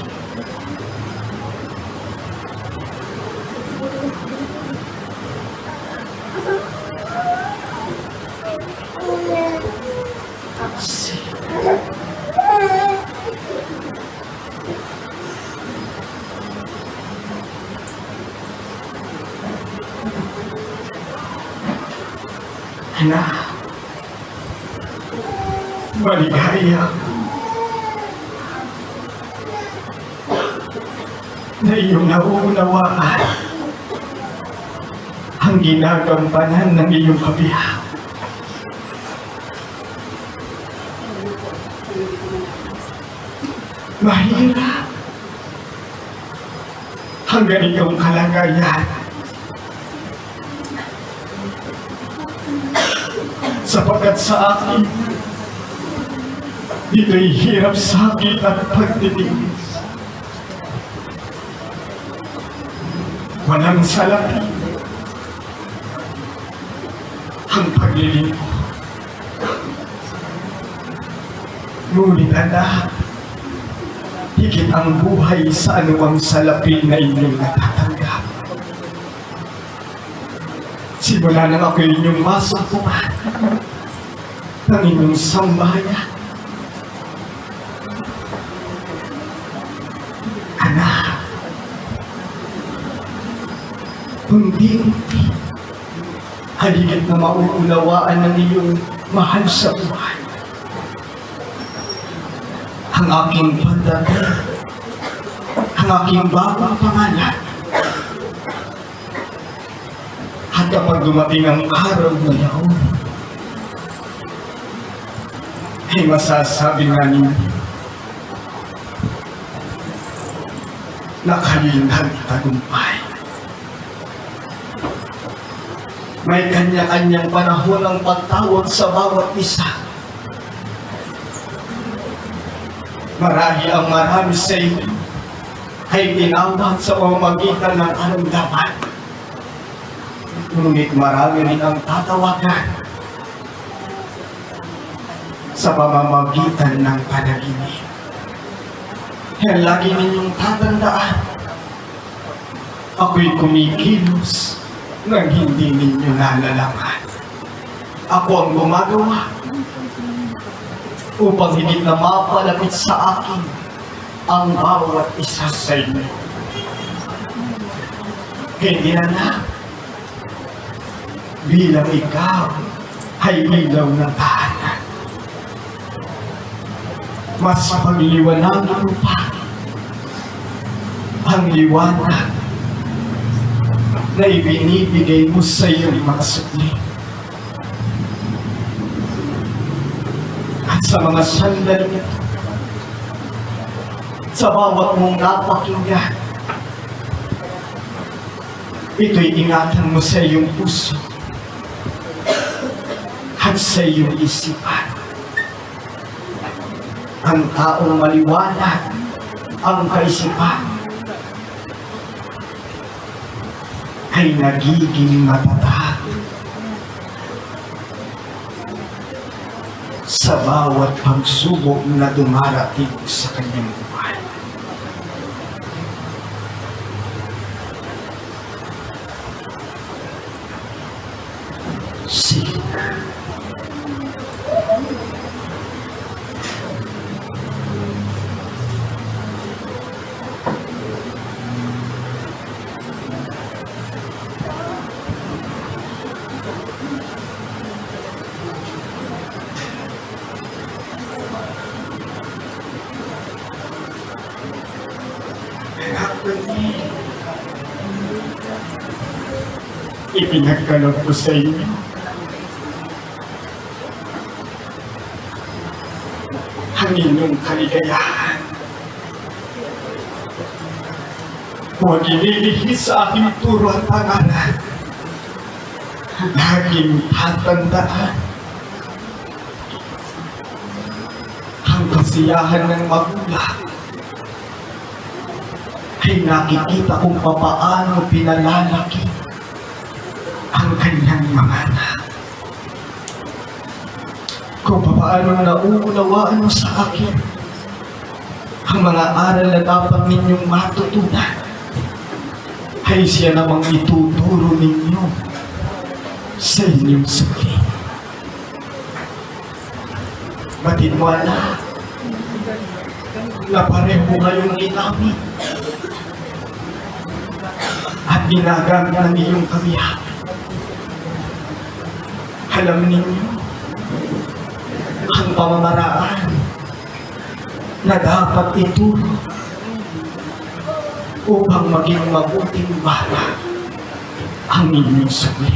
Anak, maligaya na iyong nauunawaan ang ginagampanan ng iyong kabihag. Mahirap ang ganitong kalagayan sapagkat sa akin dito'y hirap, sakit at pagtitiis. Walang salapi ang paglilingkod. Ngunit anak, higit ang buhay sa anumang salapi na inyong natatanggap. Simula nang ako inyong masumpungan ng inyong sambahayan, anak, unti-unti ay higit na mauunawaan ng iyong mahal sa buhay ang aking pagdating, ang aking bagong pangalan. At kapag dumating ang araw na yaon, ay masasabi nga ninyo na kayo'y nagtagumpay. May kanya-kanyang panahon ang pagtawag sa bawat isa. Marahil ang marami sa inyo ay tinawag sa pamamagitan ng karamdaman. Ngunit marami rin ang tatawagan sa pamamagitan ng panaginip. Kaya lagi ninyong tatandaan, ako'y kumikilos nang hindi ninyo nalalaman. Ako ang gumagawa upang higit na mapalapit sa akin ang bawat isa sa inyo. Hindi na bilang ikaw ay ilaw ng tahanan. Mas pagliwanagin mo pa ang liwanag na ibinibigay mo sa iyong mga sukli. At sa mga sandali ito, sa bawat mong napakinggan, ito'y ingatan mo sa iyong puso at sa iyong isipan. Ang taong maliwanag ang kaisipan ay nagiging matatag sa bawat pagsubok na dumarating sa kanyang buhay. Sige na. Ipinagkalog ko sa inyo ang inyong kaligayahan. Huwag inilihis sa aking turo at pangalan. Laging tatandaan ang kasiyahan ng magulang ay nakikita kung papaano pinalalaki ang kanyang mga anak. Kung paano nauunawaan mo sa akin ang mga aral na dapat ninyong matutunan, ay siya namang ituturo ninyo sa inyong sukli. Matinwala na pareho ngayong ginamit at ginagamit ng iyong kamihan. Alam ninyo ang pamamaraan na dapat ituro upang maging mabuting bata ang inyong sukli.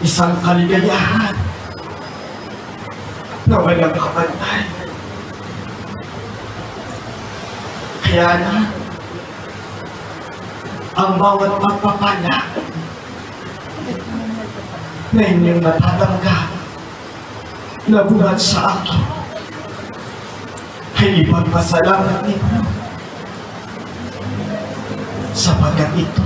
Isang kaligayahan na walang kapantay. Kaya na, ang bawat pagpapala na inyong natatanggap na buhat sa akin ay ipagpasalamat ninyo sapagkat ito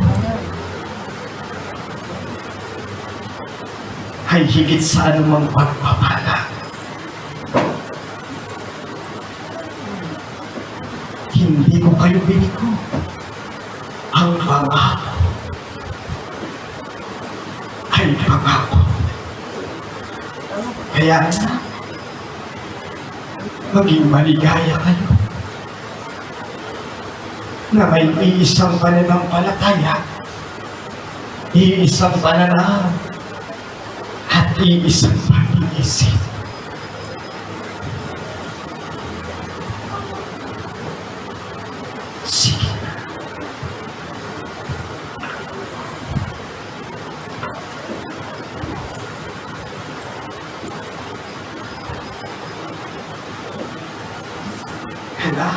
ay higit sa anumang pagpapala. Hindi ko kayo binigo ang pangako ay pangako. Kaya maging maligaya kayo na may iisang pananampalataya, iisang pananaw, at iisang pag-iisip. Sige. Hala,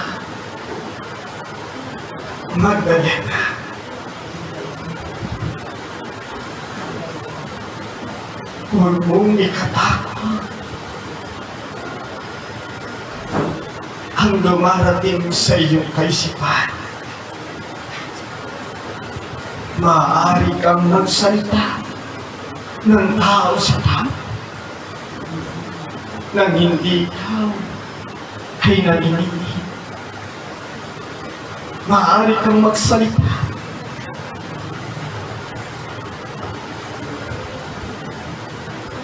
Magdalena, huwag mong ikatakot ang dumarating sa iyong kaisipan. Maaari kang magsalita ng tao sa tao nang hindi ikaw ay naninig. Maaari kang magsalita.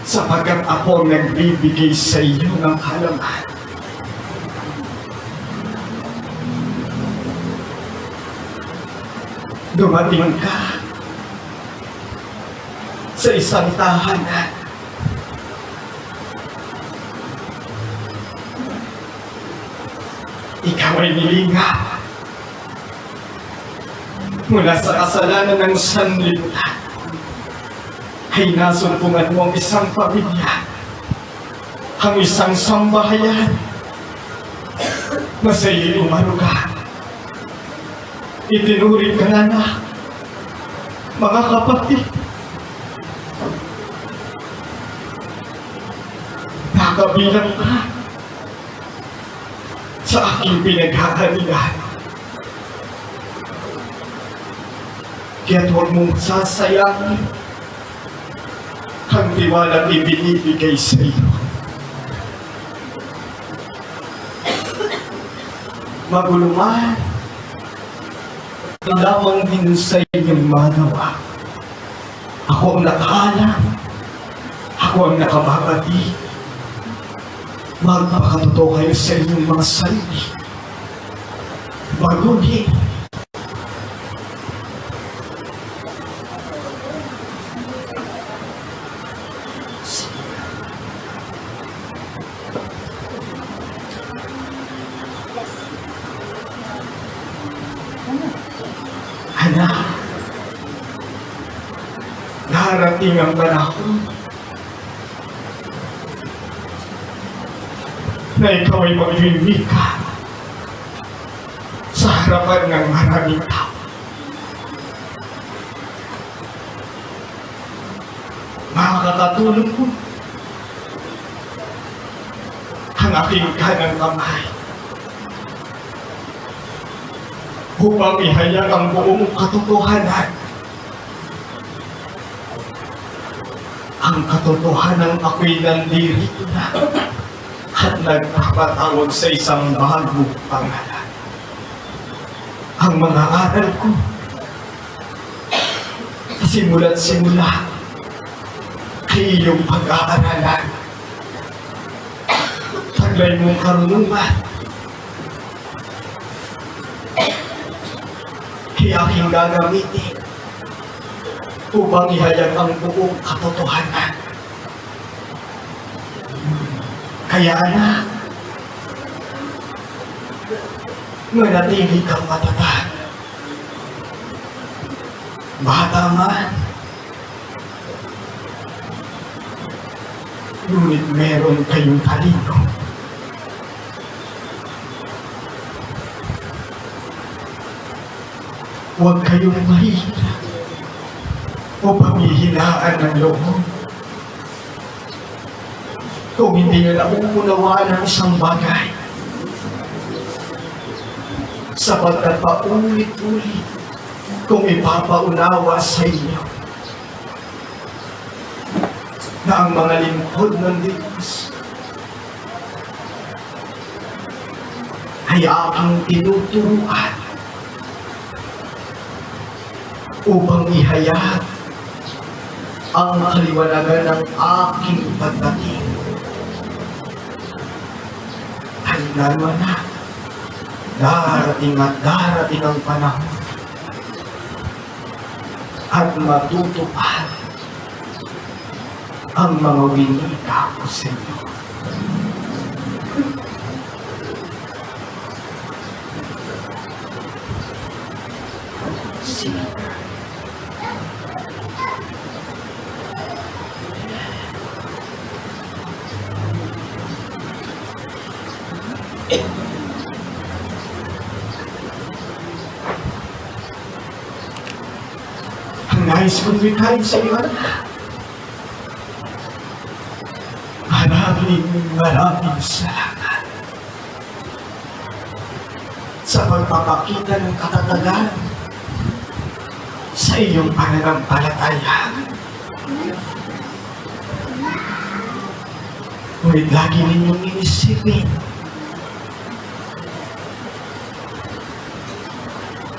Sapagkat ako nagbibigay sa iyo ng halaman. Dumating ka sa isang tahanan. Ikaw ay nilingap mula sa kasalanan ng sanlibutan. Ay nasumpungan mo ang isang pamilya, ang isang sambahayan na sa iyo umaruga. Itinuring ka na mga kapatid. Nakabilang ka sa aking pinaghahalian. Kaya't huwag mong sasayangin ang tiwalang ibinibigay sa iyo. Magulo man lamang din sa inyong magawa. Ako ang nakaalam. Ako ang nakababati. Magpakatotoo kayo sa inyong mga sarili. Magunin. Anak, darating ang panahon na ikaw ay maglilika sa harapan ng maraming tao. Makakatulong ko ang aking kanang kamay upang ihayag ang buong katotohanan. Ang katotohanan ako'y nandirito na at nagpapatawag sa isang bagong pangalan. Ang mga aral ko, simula't simula, ay iyong pag-aaralan. Taglay mong karunungan, ay aking gagamitin upang ihayag ang buong katotohanan. Kaya anak, manatili kang matatag. Bata man, ngunit meron kayong talino. Huwag kayong mahina o panghihinaan ng loob. Kung hindi nyo nauunawaan ang isang bagay, sapagkat paulit-ulit kung ipapaunawa sa inyo na ang mga lingkod ng Diyos ay aking tinuturuan upang ihayag ang kaliwanagan ng aking pagdating. Handa naman na, darating at darating ang panahon at matutupad ang mga winika ko sa inyo. Sige. Ang nais kong bigay sa iyo, maraming salamat sa pagpapakita ng katatagan sa iyong pananampalataya. Ngunit lagi ninyong iisipin,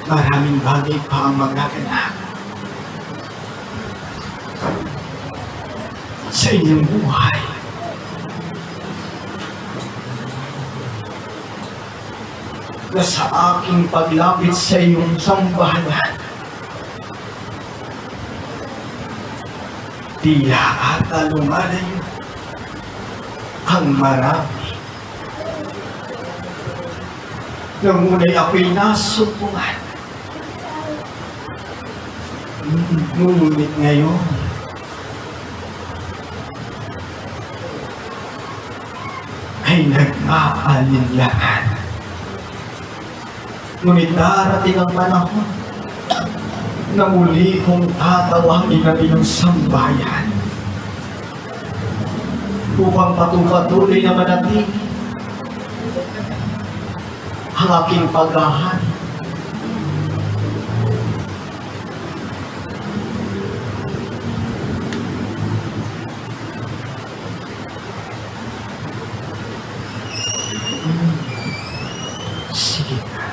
maraming bagay pa ang magaganap sa inyong buhay. Na sa aking paglapit sa iyong sambahanan, tila ata lumalayo ang marami. Ngunit ako'y nasumpungan. Ngunit ngayon, ay nag-aalinlangan. Ngunit darating ang panahon na muli kong tatawagin ang iyong sambayan upang patuloy na manatili ang aking paghahanap. Sige na.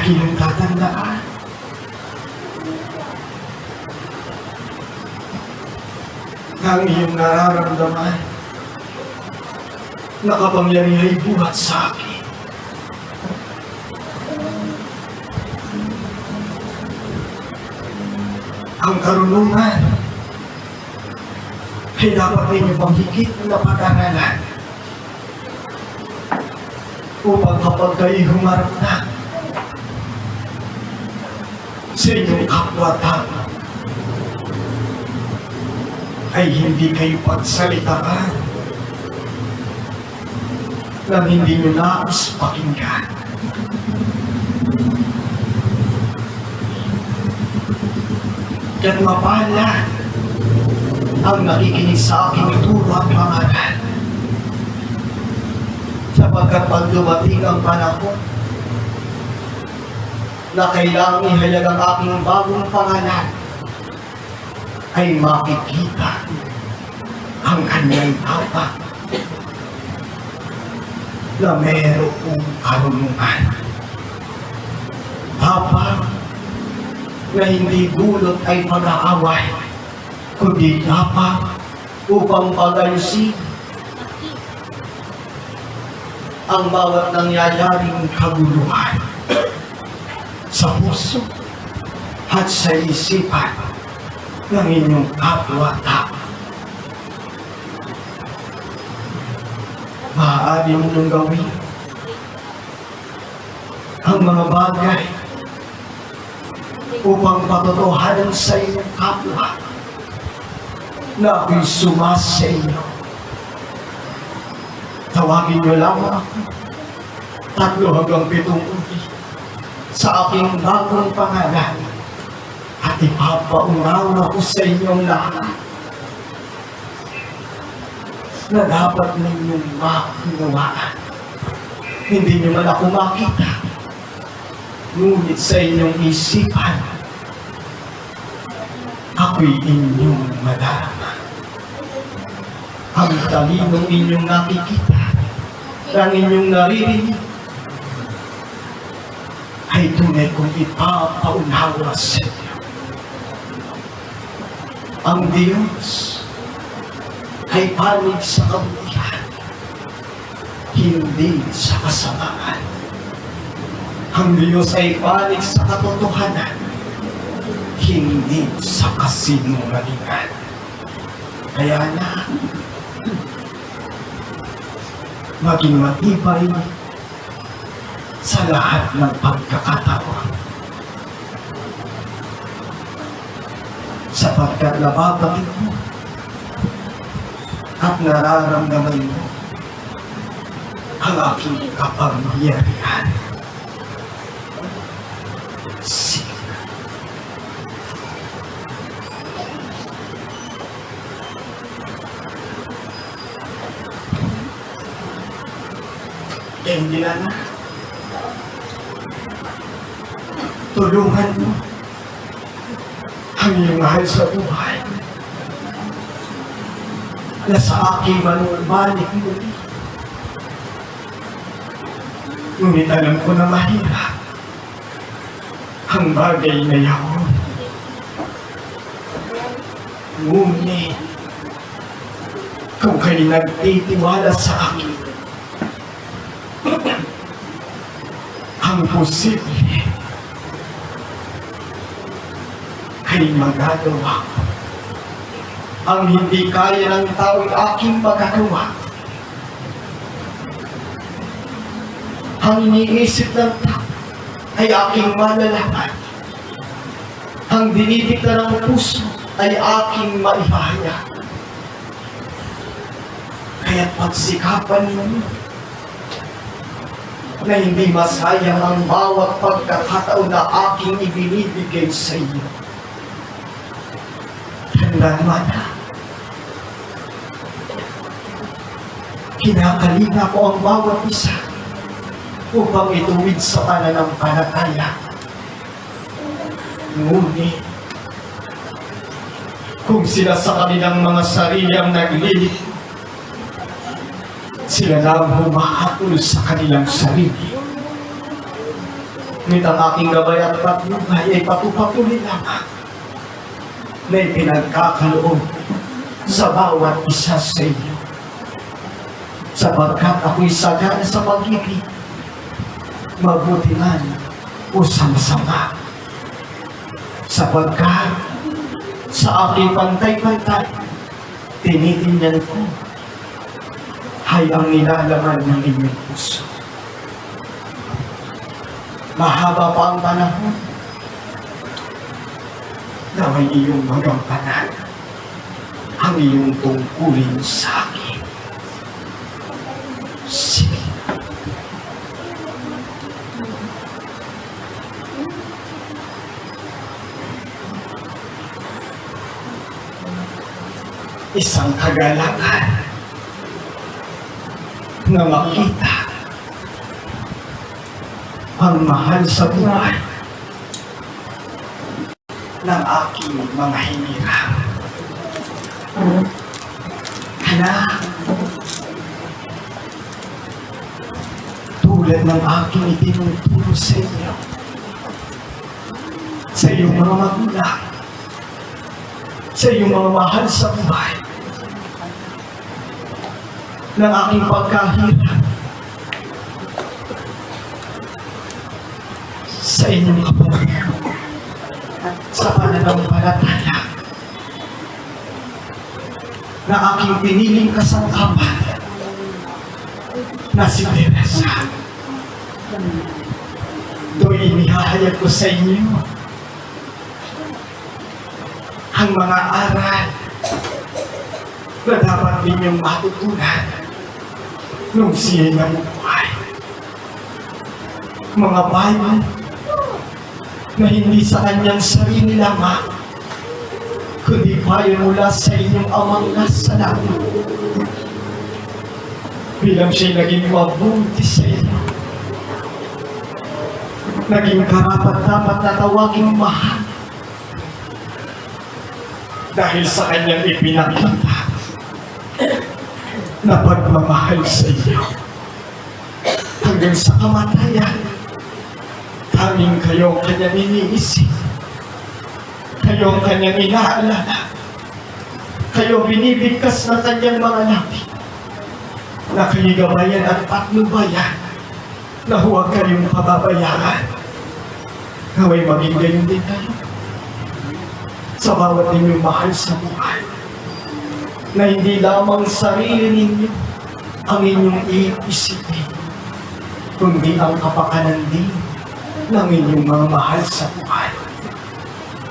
Lagi mong tatandaan na ang iyong nararamdaman nakapangyarihan ay buhat sa akin. Ang karunungan ay dapat ninyo pang higit na pag-aralan upang kapag kayo humarap na sa inyong kapwa-tao ay hindi kayo pagsalitaan nang hindi nyo nais pakinggan. Kaya mapala ang nakikinig sa aking turo at pangalan, sapagkat pag dumating ang panahon na kailangang ihayag ang aking bagong pangalan, ay makikita ang kanyang tapat na mayroong karunungan. Tapat na hindi dulot ay pag-aaway, kundi dapat upang pag-ayusin ang bawat nangyayaring kaguluhan sa puso at sa isipan ng inyong kapwa-tao. Maaari ninyong gawin ang mga bagay upang patotohanan sa inyong kapwa na ako'y sumasa inyo. Tawagin niyo lamang ako 3 hanggang 7 uri sa aking bagong pangalan at ipapaunawa ko sa inyong lahat na dapat ninyong makunawaan. Hindi niyo man ako makita, ngunit sa inyong isipan, ako'y inyong madarama. Ang talinong inyong nakikita, ang inyong naririnig, ay tunay kong ipapaunawa sa inyo. Ang Diyos ay panig sa kabutihan, hindi sa kasamaan. Ang Diyos ay panig sa katotohanan, hindi sa kasinungalingan. Kaya na, maging matibay sa lahat ng pagkakataon. Sapagkat nababagin mo at nararamdaman mo ang aking kapangyarihan. Sige. Hindi na. Tulungan mo ang iyong mahal sa buhay na sa aking manumbalik muli. Ngunit alam ko na mahirap ang bagay na yaon. Ngunit kung kayo nagtitiwala sa akin, ang posible ay magagawa ko. Ang hindi kaya ng tao'y aking magagawa. Ang iniisip ng tao ay aking malalaman. Ang dinidikta ng puso ay aking maihahayag. Kaya't pagsikapan ninyo na hindi masayang ang bawat pagkakataon na aking ibinibigay sa iyo. Tandaan mo na, kinakalinga ko ang bawat isa upang ituwid sa pananampalataya. Ngunit, kung sila sa kanilang mga sarili ang naglilit, sila lang humahatol sa kanilang sarili. Ngunit ang aking gabay at patnubay ay patupatuloy lamang na ipinagkakaloob sa bawat isa sa inyo. Sapagkat ako'y sagana sa pag-ibig, mabuti man o sama-sama. Sapagkat sa aking pantay-pantay, tinitingnan ko ay ang nilalaman ng inyong puso. Mahaba pa ang panahon na may iyong magampanan ang iyong tungkulin sa akin. Sige. Isang kagalakan na makita ang mahal sa buhay ng aking mga hinirang. Anak, tulad ng aking itinuturo sa inyo, sa iyong mga magulang, sa iyong mga mahal sa buhay, ng aking pagkahirap, sa inyong kapatid, sa pananampalataya, na aking piniling kasangkapan na si Teresa. Do'y inihahayag ko sa inyo ang mga aral na dapat ninyong matutunan nung siya'y nabubuhay. Mga Bible na hindi sa kanyang sarili lamang, kundi payo mula sa inyong amang nasa langit. Bilang siya'y naging mabuti sa inyo, naging karapat-dapat na tawaging mahal dahil sa kanyang ipinakita na pagmamahal sa inyo. Hanggang sa kamatayan, tanging kayo ang kanyang iniisip, kayo ang kanyang inaalala, kayo binibigkas ng kanyang mga labi, na kayo gabayan at patnubayan, na huwag kayong pababayaan, naway maging gayon din kayo sa bawat inyong mahal sa buhay, na hindi lamang sarili ninyo ang inyong iisipin, kundi ang kapakanan din ng inyong mga mahal sa buhay.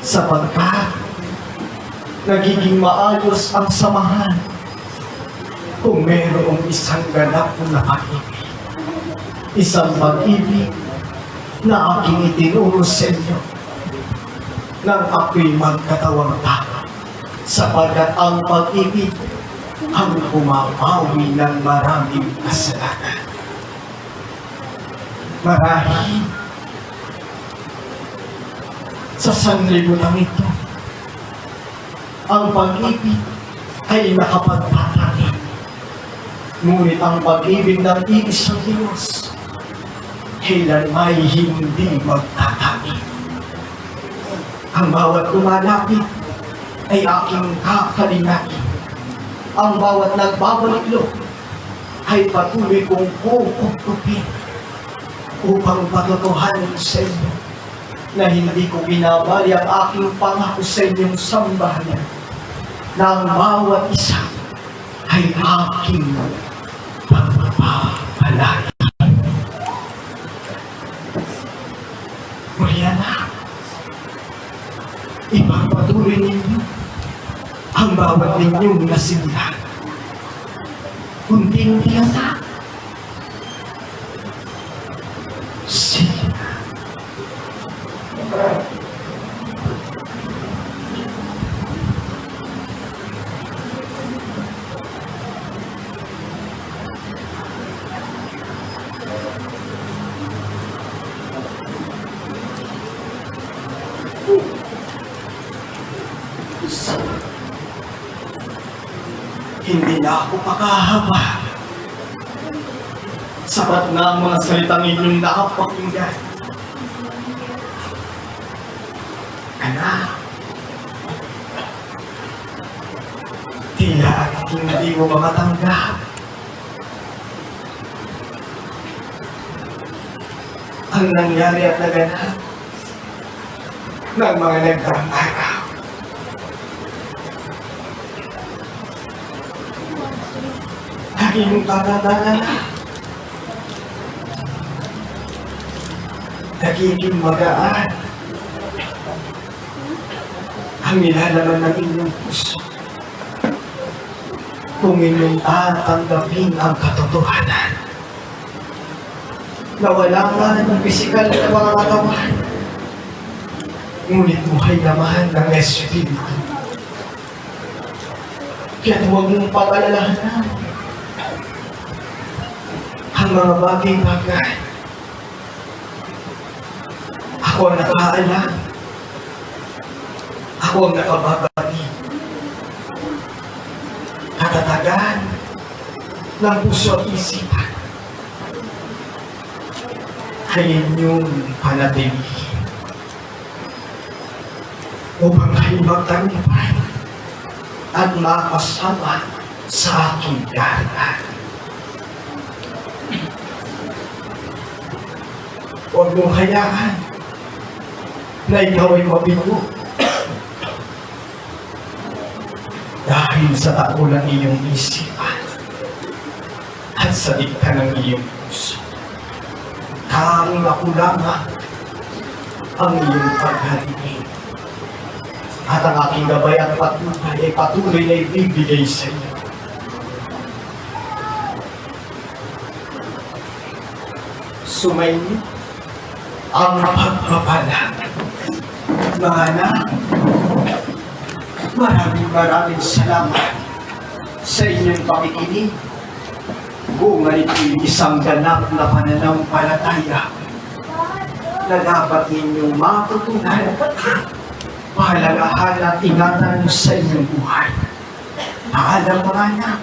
Sapagkat nagiging maayos ang samahan kung mayroong isang ganap na pag-ibig. Isang pag-ibig na aking itinuro sa inyo nang ako'y magkatawang tao, sapagkat ang pag-ibig ang pumapawi ng maraming kasalanan. Marahil sa sanlibutan ito, ang pag-ibig ay nakapagpatani. Ngunit ang pag-ibig ng iisang Diyos kailan may hindi magtatani. Ang bawat lumalapit ay aking kakalingapin. Ang bawat nagbabaliklok ay patuloy kong kukupin upang patotohanin sa inyo na hindi ko binabali ang aking pangako sa inyong sambahayan na ang bawat isa ay aking pagpapalaya. Mariana, ipagpatuloy ninyo ang bawat ninyong nasimula. Unti-unti na. Sige. Hindi na ako makahaba. Sapat na ang mga salitang inyong nakapakinggan. Anak, tila hindi mo makatanggap ang nangyari at naganap ng mga nagdaang araw. Naging karanasan na. Nagiging magaan ang nilalaman ng inyong puso kung inyong tatanggapin ang katotohanan na wala nga ng pisikal na mga katawan, ngunit buhay naman ng Espiritu. Kaya huwag mong pag-alalahanan ang mga bagay-bagay. Ako ang nakaalam. Ako ang nakababati. Katatagan ng puso at isipan ay inyong panatilihin upang kayo magtanggapay at makasama sa aking darat. Huwag mong hayaan na ikaw ay mabigo dahil sa takulang iyong isipan at sa dikta ng iyong puso. Tanging ako lamang ang iyong paghaliin at ang aking gabay at patnubay ay patuloy na ibibigay sa iyo. Sumainyo ang pagpapala. Mga anak, maraming salamat sa inyong pakikinig. Bunga nito'y isang ganap na pananampalataya na dapat ninyong matutunan, pahalagahan at ingatan sa inyong buhay. Paalam mga anak.